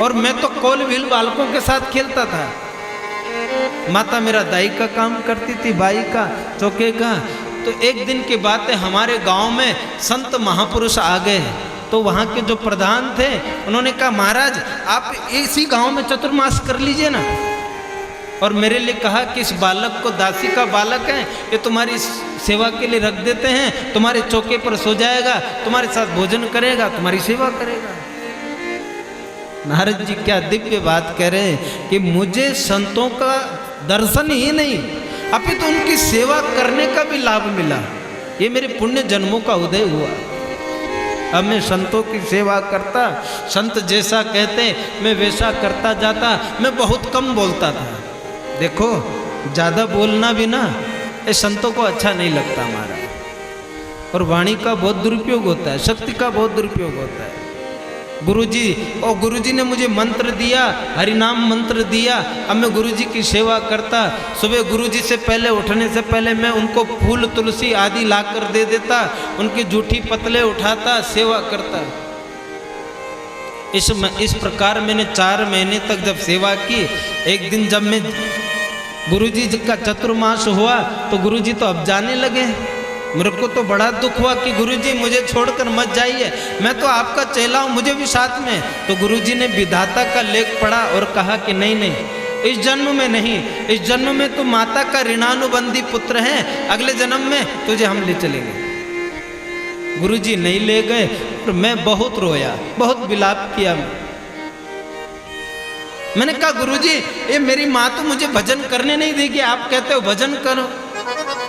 और मैं तो कोल व्हील बालकों के साथ खेलता था। माता मेरा दाई का काम करती थी, बाई का, चौके का। तो एक दिन की बात है, हमारे गांव में संत महापुरुष आ गए। तो वहाँ के जो प्रधान थे उन्होंने कहा महाराज आप इसी गांव में चतुर्मास कर लीजिए ना। और मेरे लिए कहा कि इस बालक को, दासी का बालक है, ये तुम्हारी सेवा के लिए रख देते हैं, तुम्हारे चौके पर सो जाएगा, तुम्हारे साथ भोजन करेगा, तुम्हारी सेवा करेगा। नारद जी क्या दिव्य बात कह रहे हैं कि मुझे संतों का दर्शन ही नहीं, अभी तो उनकी सेवा करने का भी लाभ मिला। ये मेरे पुण्य जन्मों का उदय हुआ। अब मैं संतों की सेवा करता, संत जैसा कहते मैं वैसा करता जाता। मैं बहुत कम बोलता था। देखो ज़्यादा बोलना भी ना ये संतों को अच्छा नहीं लगता हमारा। और वाणी का बहुत दुरुपयोग होता है, शक्ति का बहुत दुरुपयोग होता है। गुरुजी ने मुझे मंत्र दिया, हरिनाम मंत्र दिया। अब मैं गुरुजी की सेवा करता। सुबह गुरुजी से पहले उठने से पहले मैं उनको फूल तुलसी आदि लाकर दे देता, उनकी जूठी पतले उठाता, सेवा करता। इस प्रकार मैंने 4 महीने तक जब सेवा की, एक दिन जब मैं गुरुजी का चतुर्मास हुआ तो गुरुजी तो अब जाने लगे। मेरे को तो बड़ा दुख हुआ कि गुरुजी मुझे छोड़कर मत जाइए, मैं तो आपका चेला हूँ, मुझे भी साथ में। तो गुरुजी ने विधाता का लेख पढ़ा और कहा कि नहीं, इस जन्म में नहीं, इस जन्म में तो माता का ऋणानुबंधी पुत्र है, अगले जन्म में तुझे हम ले चलेंगे। गुरुजी नहीं ले गए और मैं बहुत रोया, बहुत विलाप किया। मैंने कहा गुरुजी ये मेरी माँ तो मुझे भजन करने नहीं देगी, आप कहते हो भजन करो,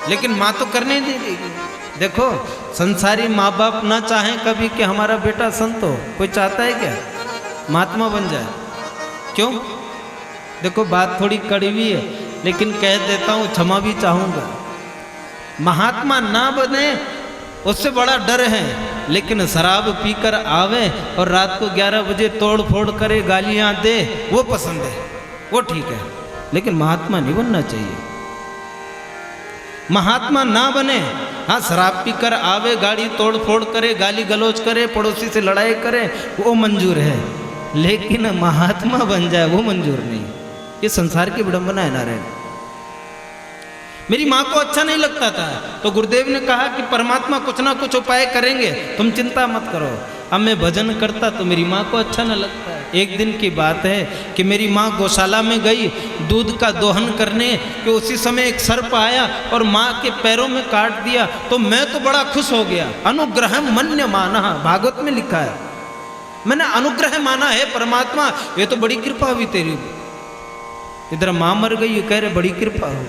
लेकिन माँ तो करने नहीं देगी। देखो संसारी माँ बाप ना चाहें कभी कि हमारा बेटा संत हो, कोई चाहता है क्या महात्मा बन जाए? क्यों? देखो बात थोड़ी कड़वी है, लेकिन कह देता हूँ, क्षमा भी चाहूँगा। महात्मा ना बने उससे बड़ा डर है, लेकिन शराब पीकर आवे और रात को 11 बजे तोड़ फोड़ करे, गालियाँ दे, वो पसंद है, वो ठीक है, लेकिन महात्मा नहीं बनना चाहिए। महात्मा ना बने, हाँ शराब पीकर आवे, गाड़ी तोड़ फोड़ करे, गाली गलौज करे, पड़ोसी से लड़ाई करे, वो मंजूर है, लेकिन महात्मा बन जाए वो मंजूर नहीं। ये संसार की विडंबना है नारायण। मेरी माँ को अच्छा नहीं लगता था, तो गुरुदेव ने कहा कि परमात्मा कुछ ना कुछ उपाय करेंगे, तुम चिंता मत करो। अब मैं भजन करता तो मेरी माँ को अच्छा न लगता। एक दिन की बात है कि मेरी माँ गौशाला में गई दूध का दोहन करने, कि उसी समय एक सर्प आया और माँ के पैरों में काट दिया। तो मैं तो बड़ा खुश हो गया। अनुग्रह मन्य माना, भागवत में लिखा है, मैंने अनुग्रह माना है परमात्मा, ये तो बड़ी कृपा हुई तेरी। इधर माँ मर गई, ये कह रहे बड़ी कृपा हुई।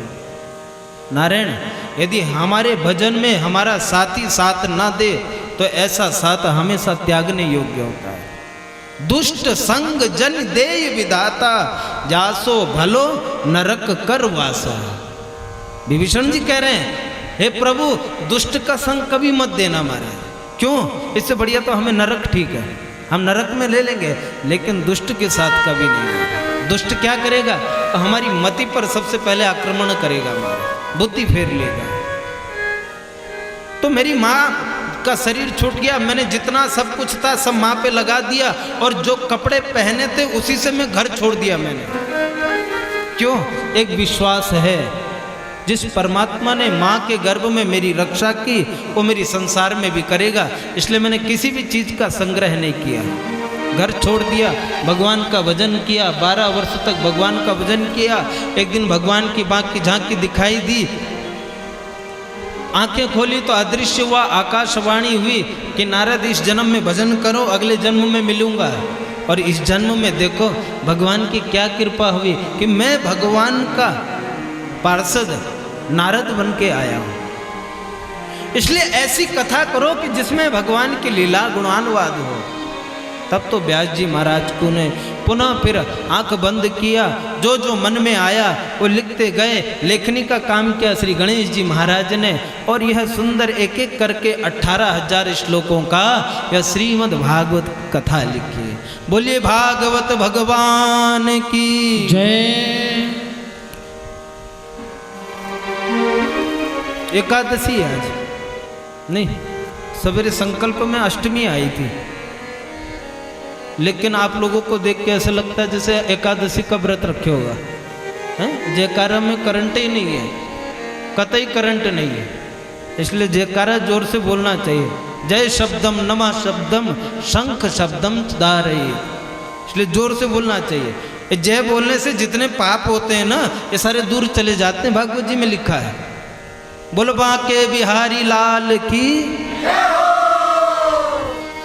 नारायण, यदि हमारे भजन में हमारा साथी साथ ना दे तो ऐसा साथ हमेशा त्यागने योग्य होता है। दुष्ट संग जन देय विधाता, जासो भलो नरक कर वासा। विभीषण जी कह रहे हैं, हे प्रभु दुष्ट का संग कभी मत देना हमारे। क्यों? इससे बढ़िया तो हमें नरक ठीक है, हम नरक में ले लेंगे, लेकिन दुष्ट के साथ कभी नहीं। दुष्ट क्या करेगा? तो हमारी मति पर सबसे पहले आक्रमण करेगा, हमारी बुद्धि फेर लेगा। तो मेरी माँ का शरीर छूट गया, मैंने जितना सब कुछ था सब माँ पे लगा दिया, और जो कपड़े पहने थे उसी से मैं घर छोड़ दिया मैंने। क्यों? एक विश्वास है, जिस परमात्मा ने माँ के गर्भ में मेरी रक्षा की वो मेरी संसार में भी करेगा, इसलिए मैंने किसी भी चीज़ का संग्रह नहीं किया। घर छोड़ दिया, भगवान का भजन किया, 12 वर्ष तक भगवान का भजन किया। एक दिन भगवान की बाँख की झांकी दिखाई दी, आंखें खोली तो अदृश्य हुआ, आकाशवाणी हुई कि नारद इस जन्म में भजन करो, अगले जन्म में मिलूंगा। और इस जन्म में देखो भगवान की क्या कृपा हुई कि मैं भगवान का पार्षद नारद बन के आया हूँ। इसलिए ऐसी कथा करो कि जिसमें भगवान की लीला गुणानुवाद हो। तब तो व्यास जी महाराज को ने पुनः फिर आंख बंद किया, जो जो मन में आया वो लिखते गए। लेखनी का काम किया श्री गणेश जी महाराज ने, और यह सुंदर एक एक करके 18,000 श्लोकों का यह श्रीमद् भागवत कथा लिखी। बोलिए भागवत भगवान की जय। एकादशी आज नहीं, सवेरे संकल्प में अष्टमी आई थी, लेकिन आप लोगों को देख के ऐसा लगता है जैसे एकादशी का व्रत रखे होगा। हैं? जयकारा में करंट ही नहीं है, कतई करंट नहीं है, इसलिए जयकारा जोर से बोलना चाहिए। जय शब्दम नमः शब्दम शंख शब्दम दारये, इसलिए जोर से बोलना चाहिए। जय बोलने से जितने पाप होते हैं ना, ये सारे दूर चले जाते हैं। भागवत जी में लिखा है, बोलो बांके बिहारी लाल की।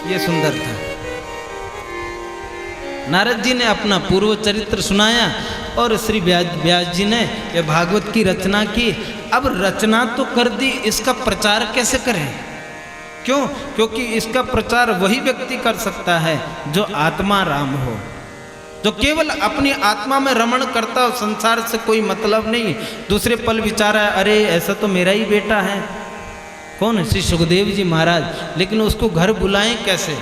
ये सुंदर था। नारद जी ने अपना पूर्व चरित्र सुनाया और श्री व्यास जी ने ये भागवत की रचना की। अब रचना तो कर दी, इसका प्रचार कैसे करें? क्यों? क्योंकि इसका प्रचार वही व्यक्ति कर सकता है जो आत्मा राम हो, जो केवल अपनी आत्मा में रमण करता हो, संसार से कोई मतलब नहीं। दूसरे पल विचारा, अरे ऐसा तो मेरा ही बेटा है। कौन? श्री सुखदेव जी महाराज। लेकिन उसको घर बुलाएं कैसे?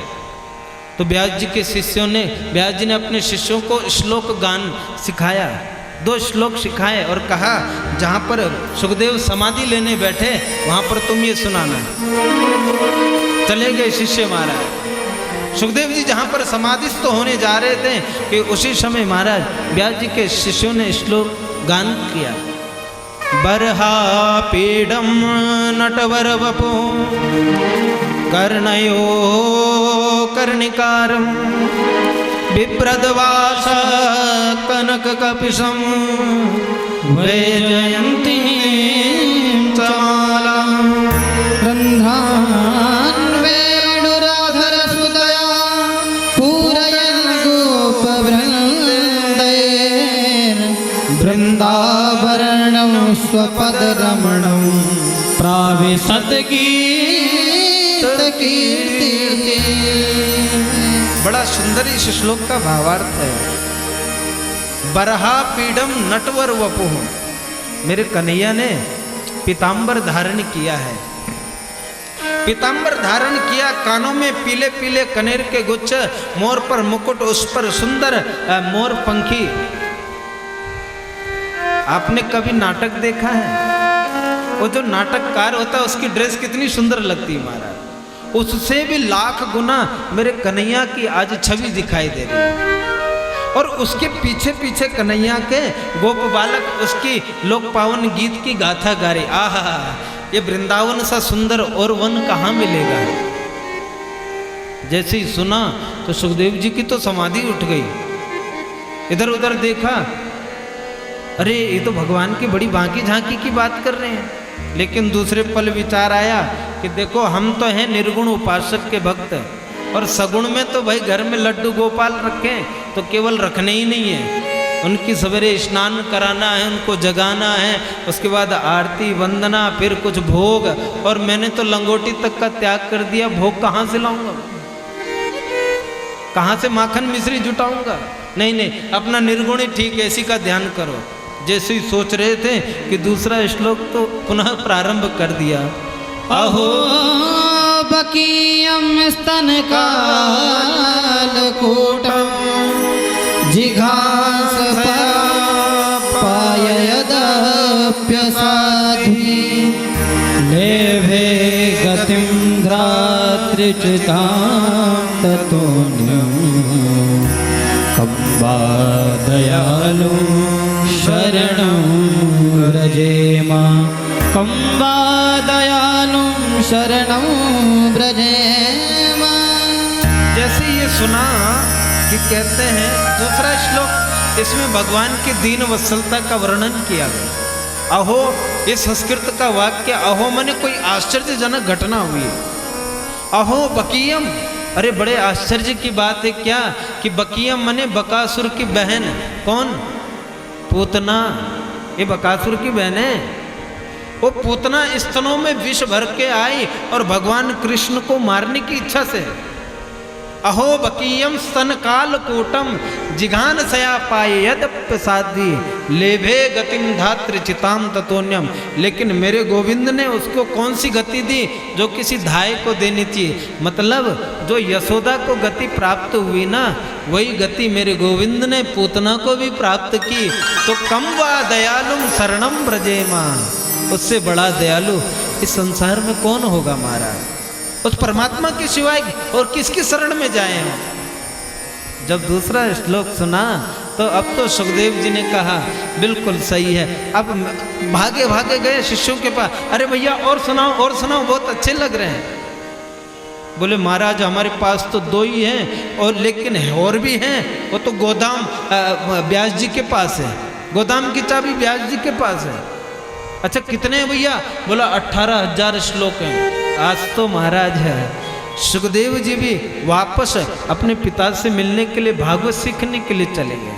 तो व्यास जी के शिष्यों ने, व्यास जी ने अपने शिष्यों को श्लोक गान सिखाया, 2 श्लोक सिखाए और कहा जहाँ पर सुखदेव समाधि लेने बैठे वहाँ पर तुम ये सुनाना। चले गए शिष्य महाराज। सुखदेव जी जहाँ पर समाधिस्थ होने जा रहे थे कि उसी समय महाराज व्यास जी के शिष्यों ने श्लोक गान किया। बरहा पीडम नटवर वपो कर्णयो कर्णिकारं बिभ्रद्वास कनक कपिशं वैजयन्तीं चमालां रन्ध्रान् वेणुराधर सुदया पूरयन् गोपवृन्दैर्वृन्दाभरणं स्वपदरमणं प्राविशद्गीतकीर्ति। बड़ा सुंदर इस श्लोक का भावार्थ है। बरहा पीडम नटवर वपुः, मेरे कन्हैया ने पीताम्बर धारण किया है। पीताम्बर धारण किया, कानों में पीले पीले कनेर के गुच्छ, मोर पर मुकुट, उस पर सुंदर मोर पंखी। आपने कभी नाटक देखा है? वो जो नाटककार होता है उसकी ड्रेस कितनी सुंदर लगती है महाराज, उससे भी लाख गुना मेरे कन्हैया की आज छवि दिखाई दे रही है। और उसके पीछे पीछे कन्हैया के गोप बालक उसकी लोक पावन गीत की गाथा गा रहे। आहा, ये वृंदावन सा सुंदर और वन कहाँ मिलेगा। जैसे ही सुना तो सुखदेव जी की तो समाधि उठ गई। इधर उधर देखा, अरे ये तो भगवान की बड़ी बांकी झांकी की बात कर रहे हैं। लेकिन दूसरे पल विचार आया कि देखो हम तो हैं निर्गुण उपासक के भक्त, और सगुण में तो भाई घर में लड्डू गोपाल रखे तो केवल रखने ही नहीं है, उनकी सवेरे स्नान कराना है, उनको जगाना है, उसके बाद आरती वंदना, फिर कुछ भोग, और मैंने तो लंगोटी तक का त्याग कर दिया। भोग कहाँ से लाऊंगा, कहाँ से माखन मिश्री जुटाऊंगा। नहीं नहीं, अपना निर्गुण ही ठीक है, इसी का ध्यान करो। जैसे ही सोच रहे थे कि दूसरा श्लोक तो पुनः प्रारंभ कर दिया। अहो बकीयं स्तनकालकूटं जिघांसपाययदप्यसाध्वी लेभे गतिं धात्रिचितां ततोऽन्यं कब्बा दयालु शरणं व्रजेम। कम्बा दयालुं शरणं व्रजेम। जैसे ये सुना कि कहते हैं दूसरा श्लोक, इसमें भगवान की दीन वत्सलता का वर्णन किया गया। अहो, ये संस्कृत का वाक्य अहो माने कोई आश्चर्यजनक घटना हुई। अहो बकीयम, अरे बड़े आश्चर्य की बात है क्या कि बकीयम माने बकासुर की बहन। कौन? पूतना। ये बकासुर की बहन है। वो पूतना स्तनों में विष भर के आई और भगवान कृष्ण को मारने की इच्छा से। अहो बकीयम स्तन काल कूटम जिघान सया पायद प्रसादी लेभे गतिम धात्र चिताम ततोन्यम। लेकिन मेरे गोविंद ने उसको कौन सी गति दी जो किसी धाय को देनी चाहिए। मतलब जो यशोदा को गति प्राप्त हुई ना, वही गति मेरे गोविंद ने पूतना को भी प्राप्त की। तो कम वा दयालुम शरणम ब्रजेमा, उससे बड़ा दयालु इस संसार में कौन होगा महाराज। उस परमात्मा के सिवाय और किसकी शरण में जाए हम। जब दूसरा श्लोक सुना तो अब तो सुखदेव जी ने कहा बिल्कुल सही है। अब भागे भागे गए शिष्यों के पास, अरे भैया और सुनाओ, बहुत अच्छे लग रहे हैं। बोले महाराज हमारे पास तो दो ही हैं, और लेकिन और भी हैं। वो तो गोदाम व्यास जी के पास है, गोदाम की चाबी व्यास जी के पास है। अच्छा कितने हैं भैया? बोला 18,000 श्लोक हैं। आज तो महाराज है सुखदेव जी भी वापस अपने पिता से मिलने के लिए भागवत सीखने के लिए चले गए।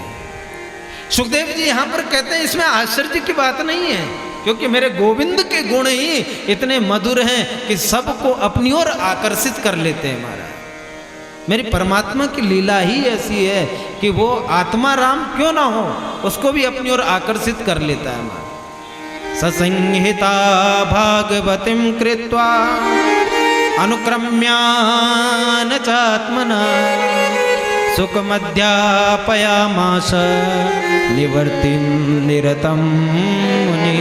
सुखदेव जी यहाँ पर कहते हैं इसमें आश्चर्य की बात नहीं है, क्योंकि मेरे गोविंद के गुण ही इतने मधुर हैं कि सबको अपनी ओर आकर्षित कर लेते हैं महाराज। मेरी परमात्मा की लीला ही ऐसी है कि वो आत्मा राम क्यों ना हो, उसको भी अपनी ओर आकर्षित कर लेता है महाराज। ससंहिता भागवतीं कृत्वा अनुक्रम्यान चात्मना सुखमध्यापयामास निवर्तिं निरतं मुनि।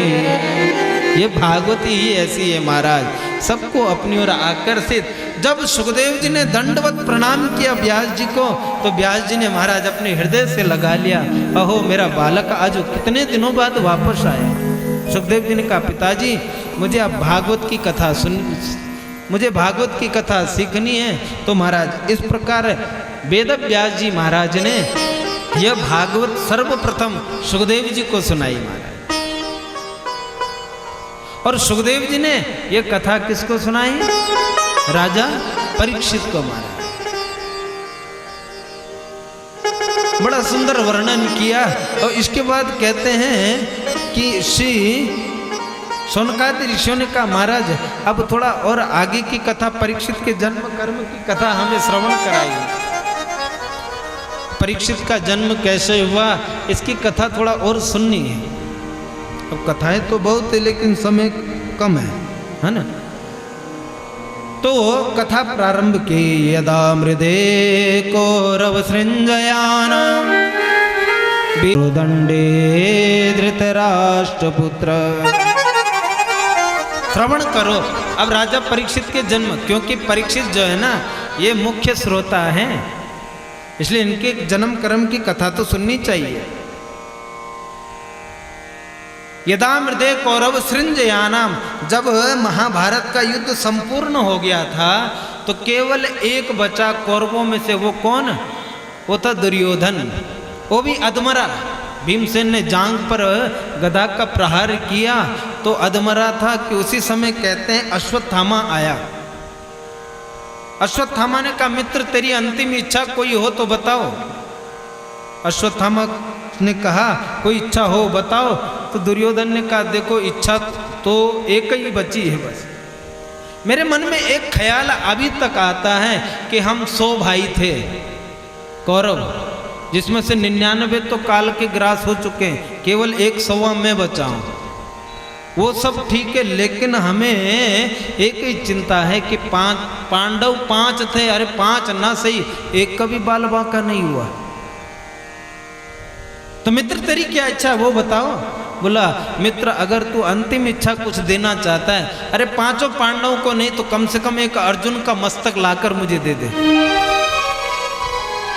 ये भागवती ही ऐसी है महाराज, सबको अपनी ओर आकर्षित। जब सुखदेव जी ने दंडवत प्रणाम किया व्यास जी को, तो व्यास जी ने महाराज अपने हृदय से लगा लिया, अहो मेरा बालक आज कितने दिनों बाद वापस आया। सुखदेव जी ने कहा पिताजी मुझे अब भागवत की कथा मुझे भागवत की कथा सीखनी है। तो महाराज इस प्रकार वेद व्यास जी महाराज ने यह भागवत सर्वप्रथम सुखदेव जी को सुनाई महाराज। और सुखदेव जी ने यह कथा किसको सुनाई? राजा परीक्षित को महाराज। बड़ा सुंदर वर्णन किया। और इसके बाद कहते हैं कि श्री शौनकादि ऋषियों ने कहा महाराज अब थोड़ा और आगे की कथा, परीक्षित के जन्म कर्म की कथा हमें श्रवण कराइए। परीक्षित का जन्म कैसे हुआ इसकी कथा थोड़ा और सुननी है। अब कथाएं तो बहुत है लेकिन समय कम है ना। तो कथा प्रारंभ की। यदा मृदे कौरव सृंजयान विरुदंडे धृतराष्ट्रपुत्र। श्रवण करो अब राजा परीक्षित के जन्म, क्योंकि परीक्षित जो है ना ये मुख्य श्रोता हैं। इसलिए इनके जन्म कर्म की कथा तो सुननी चाहिए। यदा मृदे कौरव सृंजयानाम, जब महाभारत का युद्ध संपूर्ण हो गया था तो केवल एक बचा कौरवों में से। वो कौन? वो था दुर्योधन, वो भी अधमरा। भीमसेन ने जांग पर गदा का प्रहार किया तो अधमरा था कि उसी समय कहते हैं अश्वत्थामा आया। अश्वत्थामा ने कहा मित्र तेरी अंतिम इच्छा कोई हो तो बताओ। अश्वत्थामा ने कहा कोई इच्छा हो बताओ। तो दुर्योधन ने कहा देखो इच्छा तो एक ही बची है बस। मेरे मन में एक ख्याल अभी तक आता है कि हम 100 भाई थे कौरव, जिसमें से 99 तो काल के ग्रास हो चुके हैं, केवल 100वां मैं बचा हूं। वो सब ठीक है, लेकिन हमें एक ही चिंता है कि 5 पांडव 5 थे। अरे 5 ना सही, एक का भी बाल बांका नहीं हुआ। तो मित्र तेरी क्या इच्छा है वो बताओ। बोला मित्र अगर तू अंतिम इच्छा कुछ देना चाहता है, अरे 5 पांडवों को नहीं तो कम से कम एक अर्जुन का मस्तक लाकर मुझे दे दे।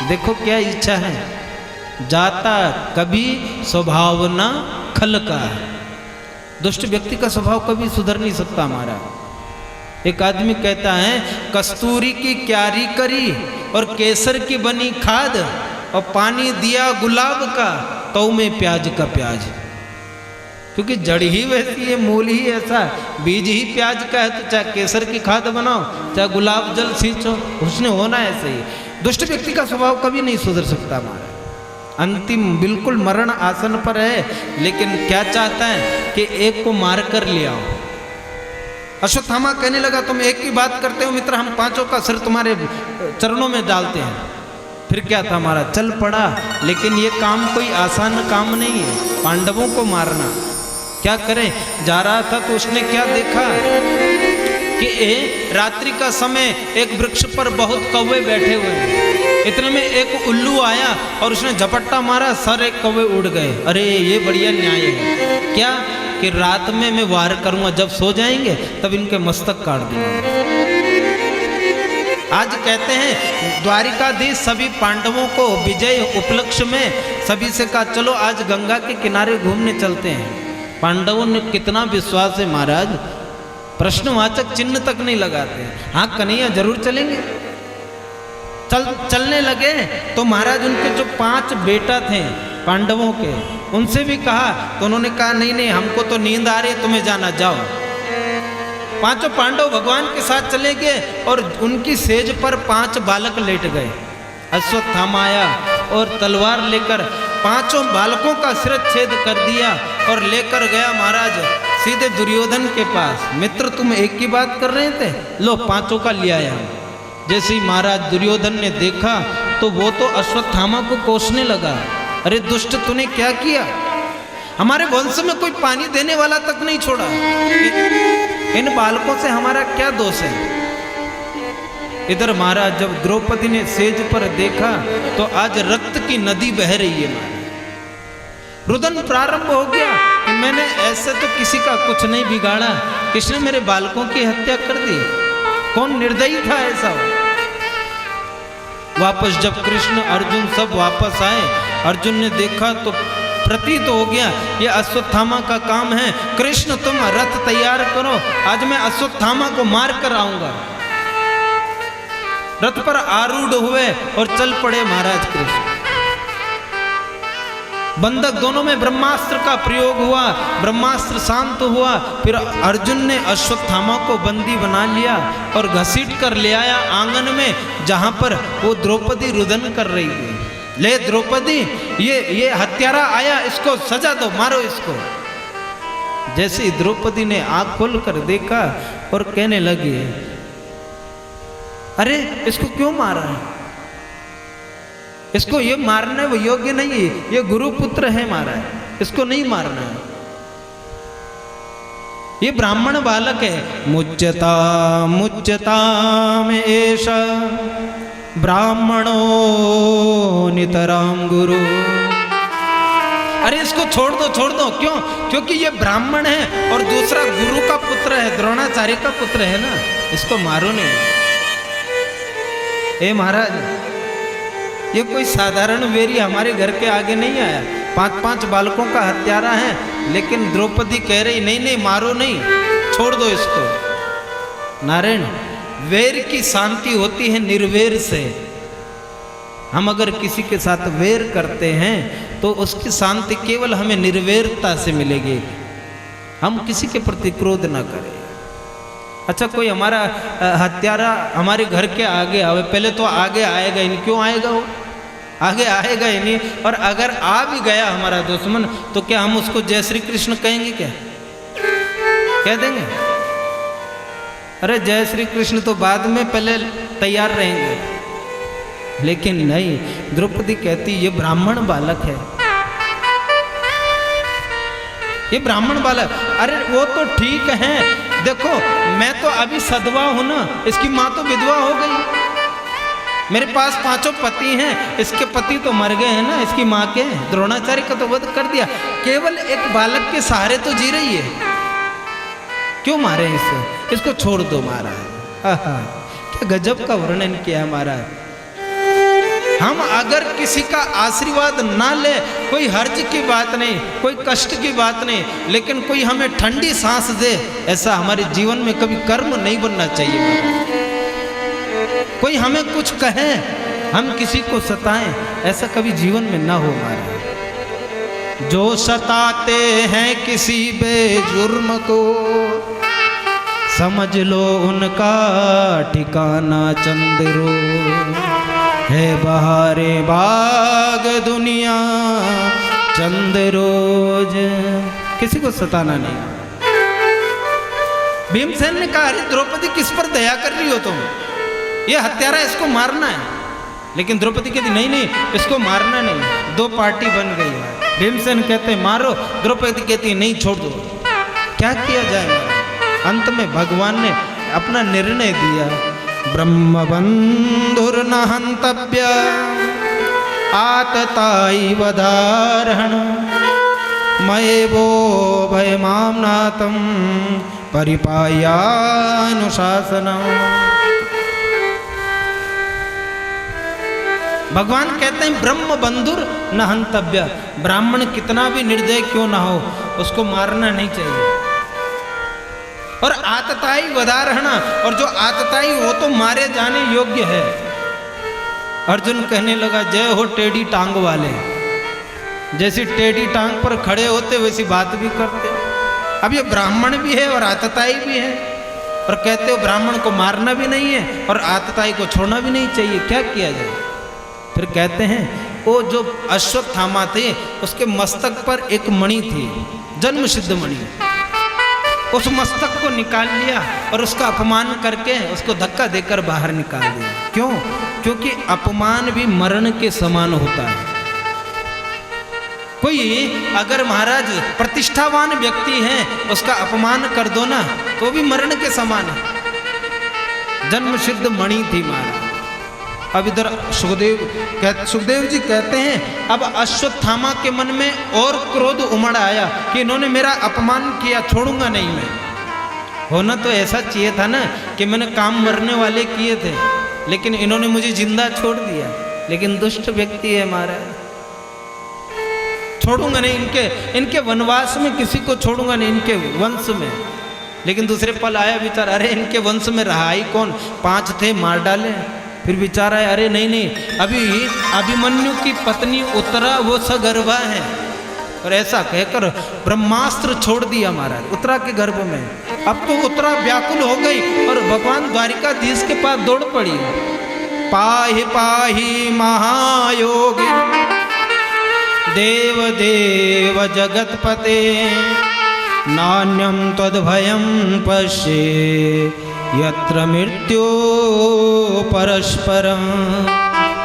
देखो क्या इच्छा है। जाता कभी स्वभाव ना खल का। दुष्ट व्यक्ति का स्वभाव कभी सुधर नहीं सकता हमारा। एक आदमी कहता है कस्तूरी की क्यारी करी और केसर की बनी खाद और पानी दिया गुलाब का तो में प्याज का प्याज। क्योंकि जड़ ही वैसी है, मूल ही ऐसा, बीज ही प्याज का है। तो चाहे केसर की खाद बनाओ चाहे गुलाब जल सींचो, उसने होना ऐसे ही। दुष्ट व्यक्ति का स्वभाव कभी नहीं सुधर सकता हमारा। अंतिम बिल्कुल मरण आसन पर है, लेकिन क्या चाहता है कि एक को मार कर ले आओ। अश्वत्थामा कहने लगा तुम एक की बात करते हो मित्र, हम 5 का सिर तुम्हारे चरणों में डालते हैं। फिर क्या था हमारा, चल पड़ा। लेकिन ये काम कोई आसान काम नहीं है, पांडवों को मारना। क्या करें, जा रहा था तो उसने क्या देखा कि रात्रि का समय एक वृक्ष पर बहुत कौवे बैठे हुए हैं। इतने में एक उल्लू आया और उसने झपट्टा मारा, सारे कौवे उड़ गए। अरे ये बढ़िया न्याय है क्या कि रात में मैं वार करूंगा, जब सो जाएंगे तब इनके मस्तक काट दूंगा। आज कहते हैं द्वारिकाधीश सभी पांडवों को विजय उपलक्ष्य में सभी से कहा चलो आज गंगा के किनारे घूमने चलते हैं। पांडवों ने कितना विश्वास है महाराज, प्रश्नवाचक चिन्ह तक नहीं लगाते। हाँ कन्हैया जरूर चलेंगे। चलने लगे तो महाराज उनके जो 5 बेटा थे पांडवों के, उनसे भी कहा तो उन्होंने कहा नहीं नहीं हमको तो नींद आ रही है, तुम्हें जाना, जाओ। 5 पांडव भगवान के साथ चले गए और उनकी सेज पर 5 बालक लेट गए। अश्वत्थामा आया और तलवार लेकर 5 बालकों का शिरच्छेद कर दिया और लेकर गया महाराज सीधे दुर्योधन के पास। मित्र तुम एक की बात कर रहे थे, लो 5 का ले आया। जैसे ही महाराज दुर्योधन ने देखा तो वो तो अश्वत्थामा को कोसने लगा। अरे दुष्ट तूने क्या किया, हमारे वंश में कोई पानी देने वाला तक नहीं छोड़ा। इन बालकों से हमारा क्या दोष है। इधर महाराज जब द्रौपदी ने सेज पर देखा तो आज रक्त की नदी बह रही है। रुदन प्रारंभ हो गया कि मैंने ऐसे तो किसी का कुछ नहीं बिगाड़ा, किसने मेरे बालकों की हत्या कर दी, कौन निर्दयी था ऐसा। वापस जब कृष्ण अर्जुन सब वापस आए, अर्जुन ने देखा तो प्रतीत हो गया ये अश्वत्थामा का काम है। कृष्ण तुम रथ तैयार करो, आज मैं अश्वत्थामा को मार कर आऊंगा। रथ पर आरूढ़ हुए और चल पड़े महाराज कृष्ण। बंधक दोनों में ब्रह्मास्त्र का प्रयोग हुआ, ब्रह्मास्त्र शांत हुआ। फिर अर्जुन ने अश्वत्थामा को बंदी बना लिया और घसीट कर ले आया आंगन में, जहां पर वो द्रौपदी रुदन कर रही थी। ले द्रौपदी ये हत्यारा आया, इसको सजा दो, मारो इसको। जैसे ही द्रौपदी ने आंख खोल कर देखा और कहने लगी अरे इसको क्यों मारा है, इसको ये मारने वो योग्य नहीं है, ये गुरुपुत्र है मारा है, इसको नहीं मारना है, ये ब्राह्मण बालक है। मुच्यता में ऐसा ब्राह्मणो नितराम गुरु। अरे इसको छोड़ दो, क्यों? क्योंकि ये ब्राह्मण है और दूसरा गुरु का पुत्र है, द्रोणाचार्य का पुत्र है ना, इसको मारो नहीं। ए महाराज ये कोई साधारण वेरी हमारे घर के आगे नहीं आया। 5-5 बालकों का हत्यारा है, लेकिन द्रौपदी कह रही नहीं नहीं मारो नहीं, छोड़ दो इसको। नारायण, वेर की शांति होती है निर्वेर से। हम अगर किसी के साथ वेर करते हैं तो उसकी शांति केवल हमें निर्वेरता से मिलेगी। हम किसी के प्रति क्रोध ना करें। अच्छा, कोई हमारा हत्यारा हमारे घर के आगे आवे, पहले तो आगे आएगा ही नहीं। क्यों आएगा वो? आगे आएगा ही नहीं। और अगर आ भी गया हमारा दुश्मन, तो क्या हम उसको जय श्री कृष्ण कहेंगे? क्या कह देंगे? अरे जय श्री कृष्ण तो बाद में, पहले तैयार रहेंगे। लेकिन नहीं, द्रौपदी कहती ये ब्राह्मण बालक है, ये ब्राह्मण बालक। अरे वो तो ठीक है, देखो मैं तो अभी सधवा हूं ना, इसकी माँ तो विधवा हो गई। मेरे पास 5 पति हैं, इसके पति तो मर गए हैं ना, इसकी माँ के। द्रोणाचार्य का तो वध कर दिया, केवल एक बालक के सहारे तो जी रही है। क्यों मारे इसे? इसको छोड़ दो महाराज। क्या गजब का वर्णन किया महाराज। हम अगर किसी का आशीर्वाद ना ले, कोई हर्ज की बात नहीं, कोई कष्ट की बात नहीं, लेकिन कोई हमें ठंडी सांस दे, ऐसा हमारे जीवन में कभी कर्म नहीं बनना चाहिए। कोई हमें कुछ कहे, हम किसी को सताएं, ऐसा कभी जीवन में ना हो हमारा। जो सताते हैं किसी बेजुर्म को, समझ लो उनका ठिकाना चंद्रो है। बहारे बाग दुनिया चंद रोज, किसी को सताना नहीं। भीमसेन ने कहा अरे द्रौपदी किस पर दया कर रही हो तुम? ये हत्यारा, इसको मारना है। लेकिन द्रौपदी कहती नहीं नहीं, इसको मारना नहीं। 2 पार्टी बन गई है। भीमसेन कहते मारो, द्रौपदी कहती नहीं छोड़ दो। क्या किया जाए? अंत में भगवान ने अपना निर्णय दिया। ब्रह्म बंधुर्न हंतव्य आतताई वधारण मयेवो भयमाम्नातं परिपायानुशासनम्। भगवान कहते हैं ब्रह्म बंधुर न हंतव्य। ब्राह्मण कितना भी निर्दय क्यों ना हो, उसको मारना नहीं चाहिए। और आतताई वधारहणा, और जो आतताई वो तो मारे जाने योग्य है। अर्जुन कहने लगा जय हो टेढ़ी टांग वाले। जैसी टेढ़ी टांग पर खड़े होते वैसी बात भी करते। अब ये ब्राह्मण भी है और आतताई भी है, और कहते हो ब्राह्मण को मारना भी नहीं है और आतताई को छोड़ना भी नहीं चाहिए। क्या किया जाए? फिर कहते हैं वो जो अश्वत्थामा थे, उसके मस्तक पर एक मणि थी, जन्म सिद्ध मणि। उस मस्तक को निकाल लिया और उसका अपमान करके उसको धक्का देकर बाहर निकाल दिया। क्यों? क्योंकि अपमान भी मरण के समान होता है। कोई अगर महाराज प्रतिष्ठावान व्यक्ति है, उसका अपमान कर दो ना, तो भी मरण के समान है। जन्म सिद्ध मणि थी महाराज। अब इधर सुखदेव जी कहते हैं अब अश्वत्थामा के मन में और क्रोध उमड़ आया कि इन्होंने मेरा अपमान किया, छोड़ूंगा नहीं मैं। होना तो ऐसा चाहिए था ना कि मैंने काम मरने वाले किए थे, लेकिन इन्होंने मुझे जिंदा छोड़ दिया। लेकिन दुष्ट व्यक्ति है महाराज, छोड़ूंगा नहीं। इनके वनवास में किसी को छोड़ूंगा नहीं, इनके वंश में। लेकिन दूसरे पल आया विचार, अरे इनके वंश में रहा ही कौन? 5 थे, मार डाले। फिर विचार आया, अरे नहीं नहीं, अभी अभिमन्यु की पत्नी उत्तरा वो सगर्भा है। और ऐसा कहकर ब्रह्मास्त्र छोड़ दिया महाराज उत्तरा के गर्भ में। अब तो उत्तरा व्याकुल हो गई और भगवान द्वारिकाधीश के पास दौड़ पड़ी। पाहि पाहि महायोगी देव देव जगतपते नान्यम तद्भयं पश्ये यत्र मृत्यु परस्परम।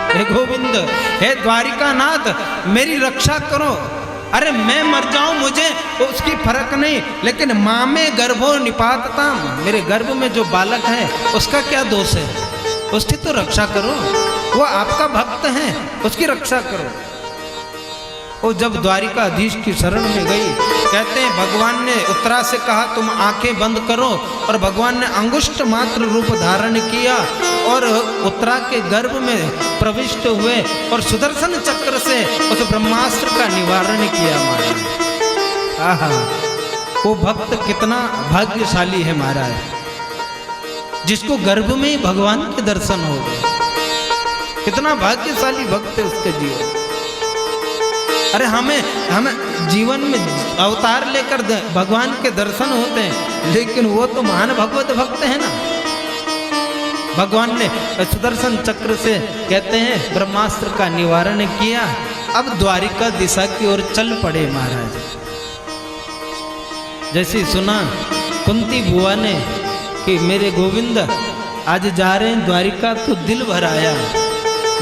हे गोविंद, हे द्वारिकानाथ, मेरी रक्षा करो। अरे मैं मर जाऊं मुझे उसकी फर्क नहीं, लेकिन माँ में गर्भो निपातता, मेरे गर्भ में जो बालक है उसका क्या दोष है? उसकी तो रक्षा करो। वो आपका भक्त है, उसकी रक्षा करो। वो जब द्वारिकाधीश की शरण में गई कहते हैं भगवान ने उत्तरा से कहा तुम आंखें बंद करो, और भगवान ने अंगुष्ठ मात्र रूप धारण किया और उत्तरा के गर्भ में प्रविष्ट हुए और सुदर्शन चक्र से उस ब्रह्मास्त्र का निवारण किया महाराज। आहा, वो भक्त कितना भाग्यशाली है महाराज, जिसको गर्भ में ही भगवान के दर्शन हो गए। कितना भाग्यशाली भक्त है उसके जीवन। अरे हमें जीवन में अवतार लेकर भगवान के दर्शन होते हैं, लेकिन वो तो महान भगवत भक्त है ना। भगवान ने सुदर्शन चक्र से कहते हैं ब्रह्मास्त्र का निवारण किया। अब द्वारिका दिशा की ओर चल पड़े महाराज। जैसे सुना कुंती बुआ ने कि मेरे गोविंद आज जा रहे हैं द्वारिका, तो दिल भर आया।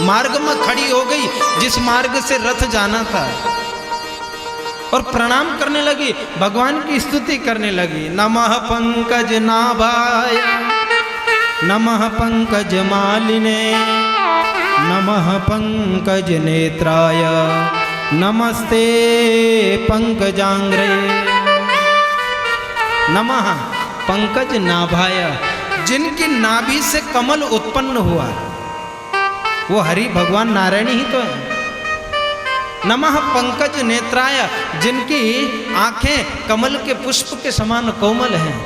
मार्ग में खड़ी हो गई जिस मार्ग से रथ जाना था, और प्रणाम करने लगी, भगवान की स्तुति करने लगी। नमः पंकज नाभाय, नमः पंकज मालिने, नमः पंकज नेत्राय, नमस्ते पंकजांग्रे। नमः पंकज नाभाय, जिनकी नाभि से कमल उत्पन्न हुआ, वो हरि भगवान नारायण ही तो है। नमः पंकज नेत्राय, जिनकी आंखें कमल के पुष्प के समान कोमल हैं,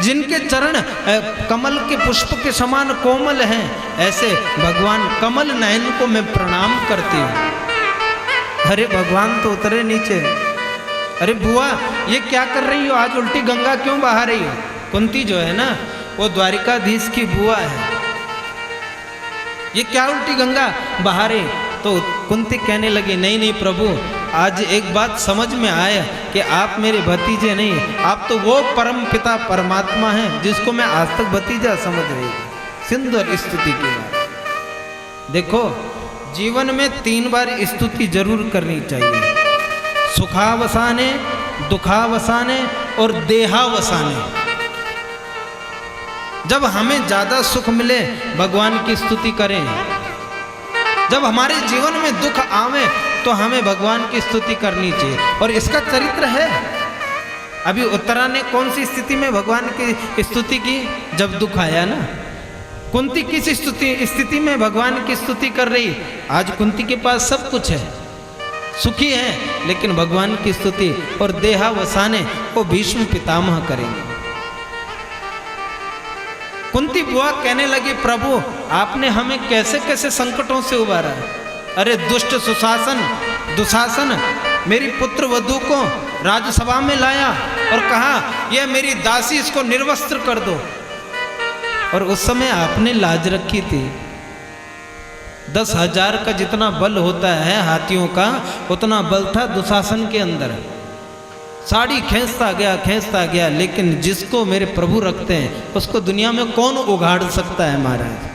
जिनके चरण कमल के पुष्प के समान कोमल हैं, ऐसे भगवान कमल नयन को मैं प्रणाम करती हूँ। अरे भगवान तो उतरे नीचे। अरे बुआ ये क्या कर रही हो, आज उल्टी गंगा क्यों बहा रही हो? कुंती जो है ना, वो द्वारिकाधीश की बुआ है। ये क्या उल्टी गंगा बहा रही? तो कुंती कहने लगी नहीं नहीं प्रभु, आज एक बात समझ में आया कि आप मेरे भतीजे नहीं, आप तो वो परम पिता परमात्मा हैं जिसको मैं आज तक भतीजा समझ रही थी। सुंदर स्तुति की बात। देखो जीवन में 3 बार स्तुति जरूर करनी चाहिए, सुखावसाने, दुखावसाने और देहावसाने। जब हमें ज़्यादा सुख मिले भगवान की स्तुति करें, जब हमारे जीवन में दुख आवे तो हमें भगवान की स्तुति करनी चाहिए। और इसका चरित्र है। अभी उत्तरा ने कौन सी स्थिति में भगवान की स्तुति की? जब दुख आया ना। कुंती किस स्थिति में भगवान की स्तुति कर रही? आज कुंती के पास सब कुछ है, सुखी है, लेकिन भगवान की स्तुति और देहावसाने वो भीष्म पितामह करेंगे। कुंती बुआ कहने लगी प्रभु आपने हमें कैसे कैसे संकटों से उबारा। अरे दुष्ट सुशासन दुशासन मेरी पुत्र वधू को राजसभा में लाया और कहा यह मेरी दासी, इसको निर्वस्त्र कर दो। और उस समय आपने लाज रखी थी। 10,000 का जितना बल होता है हाथियों का, उतना बल था दुशासन के अंदर। साड़ी खींचता गया, लेकिन जिसको मेरे प्रभु रखते हैं उसको दुनिया में कौन उगाड़ सकता है महाराज।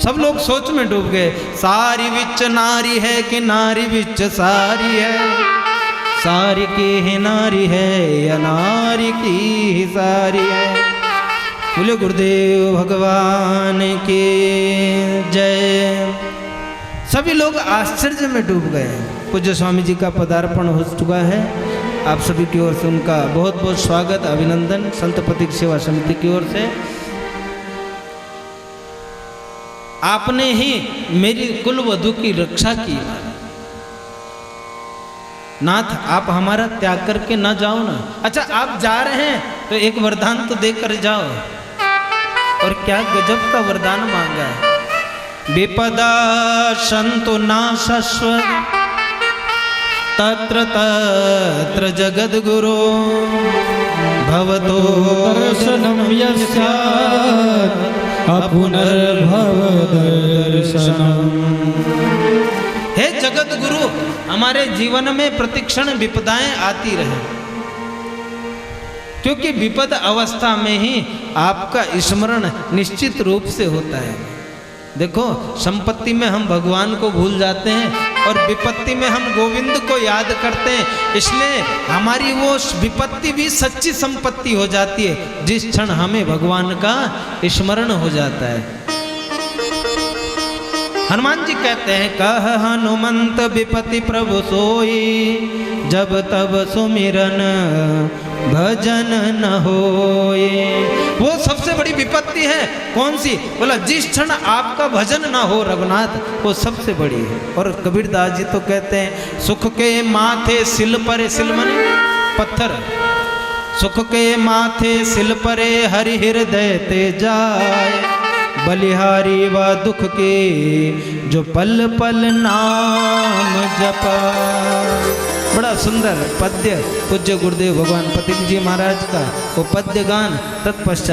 सब लोग सोच में डूब गए। सारी विच नारी है कि नारी विच सारी है, सारी की ही नारी है या नारी की ही सारी है। बोले गुरुदेव भगवान की जय। सभी लोग आश्चर्य में डूब गए। पूज्य स्वामी जी का पदार्पण हो चुका है। आप सभी की ओर से उनका बहुत बहुत स्वागत, अभिनंदन संत पथिक सेवा समिति की ओर से। आपने ही मेरी कुल वधू की रक्षा की। नाथ आप हमारा त्याग करके ना जाओ ना। अच्छा आप जा रहे हैं तो एक वरदान तो देकर जाओ। और क्या गजब का वरदान मांगा है। विपदा संतु नाशश्वत तत्र तत्र जगद्गुरो भवतो दर्शनम यस्यात् अपुनर्भव दर्शनम। हे जगत गुरु हमारे जीवन में प्रतिक्षण विपदाएं आती रहे, क्योंकि विपद अवस्था में ही आपका स्मरण निश्चित रूप से होता है। देखो संपत्ति में हम भगवान को भूल जाते हैं और विपत्ति में हम गोविंद को याद करते हैं, इसलिए हमारी वो विपत्ति भी सच्ची संपत्ति हो जाती है जिस क्षण हमें भगवान का स्मरण हो जाता है। हनुमान जी कहते हैं कह हनुमंत विपति प्रभु सोई, जब तब सुमिरन भजन न होए। वो सबसे बड़ी विपत्ति है कौन सी? बोला जिस क्षण आपका भजन ना हो रघुनाथ, वो सबसे बड़ी है। और कबीरदास जी तो कहते हैं सुख के माथे सिल परे, सिल मने पत्थर, सुख के माथे सिल परे हरि हृदय ते जाए, बलिहारी व दुख के जो पल पल नाम जपा। बड़ा सुंदर पद्य पूज्य गुरुदेव भगवान पतित जी महाराज का वो पद्य गान तत्पश्चात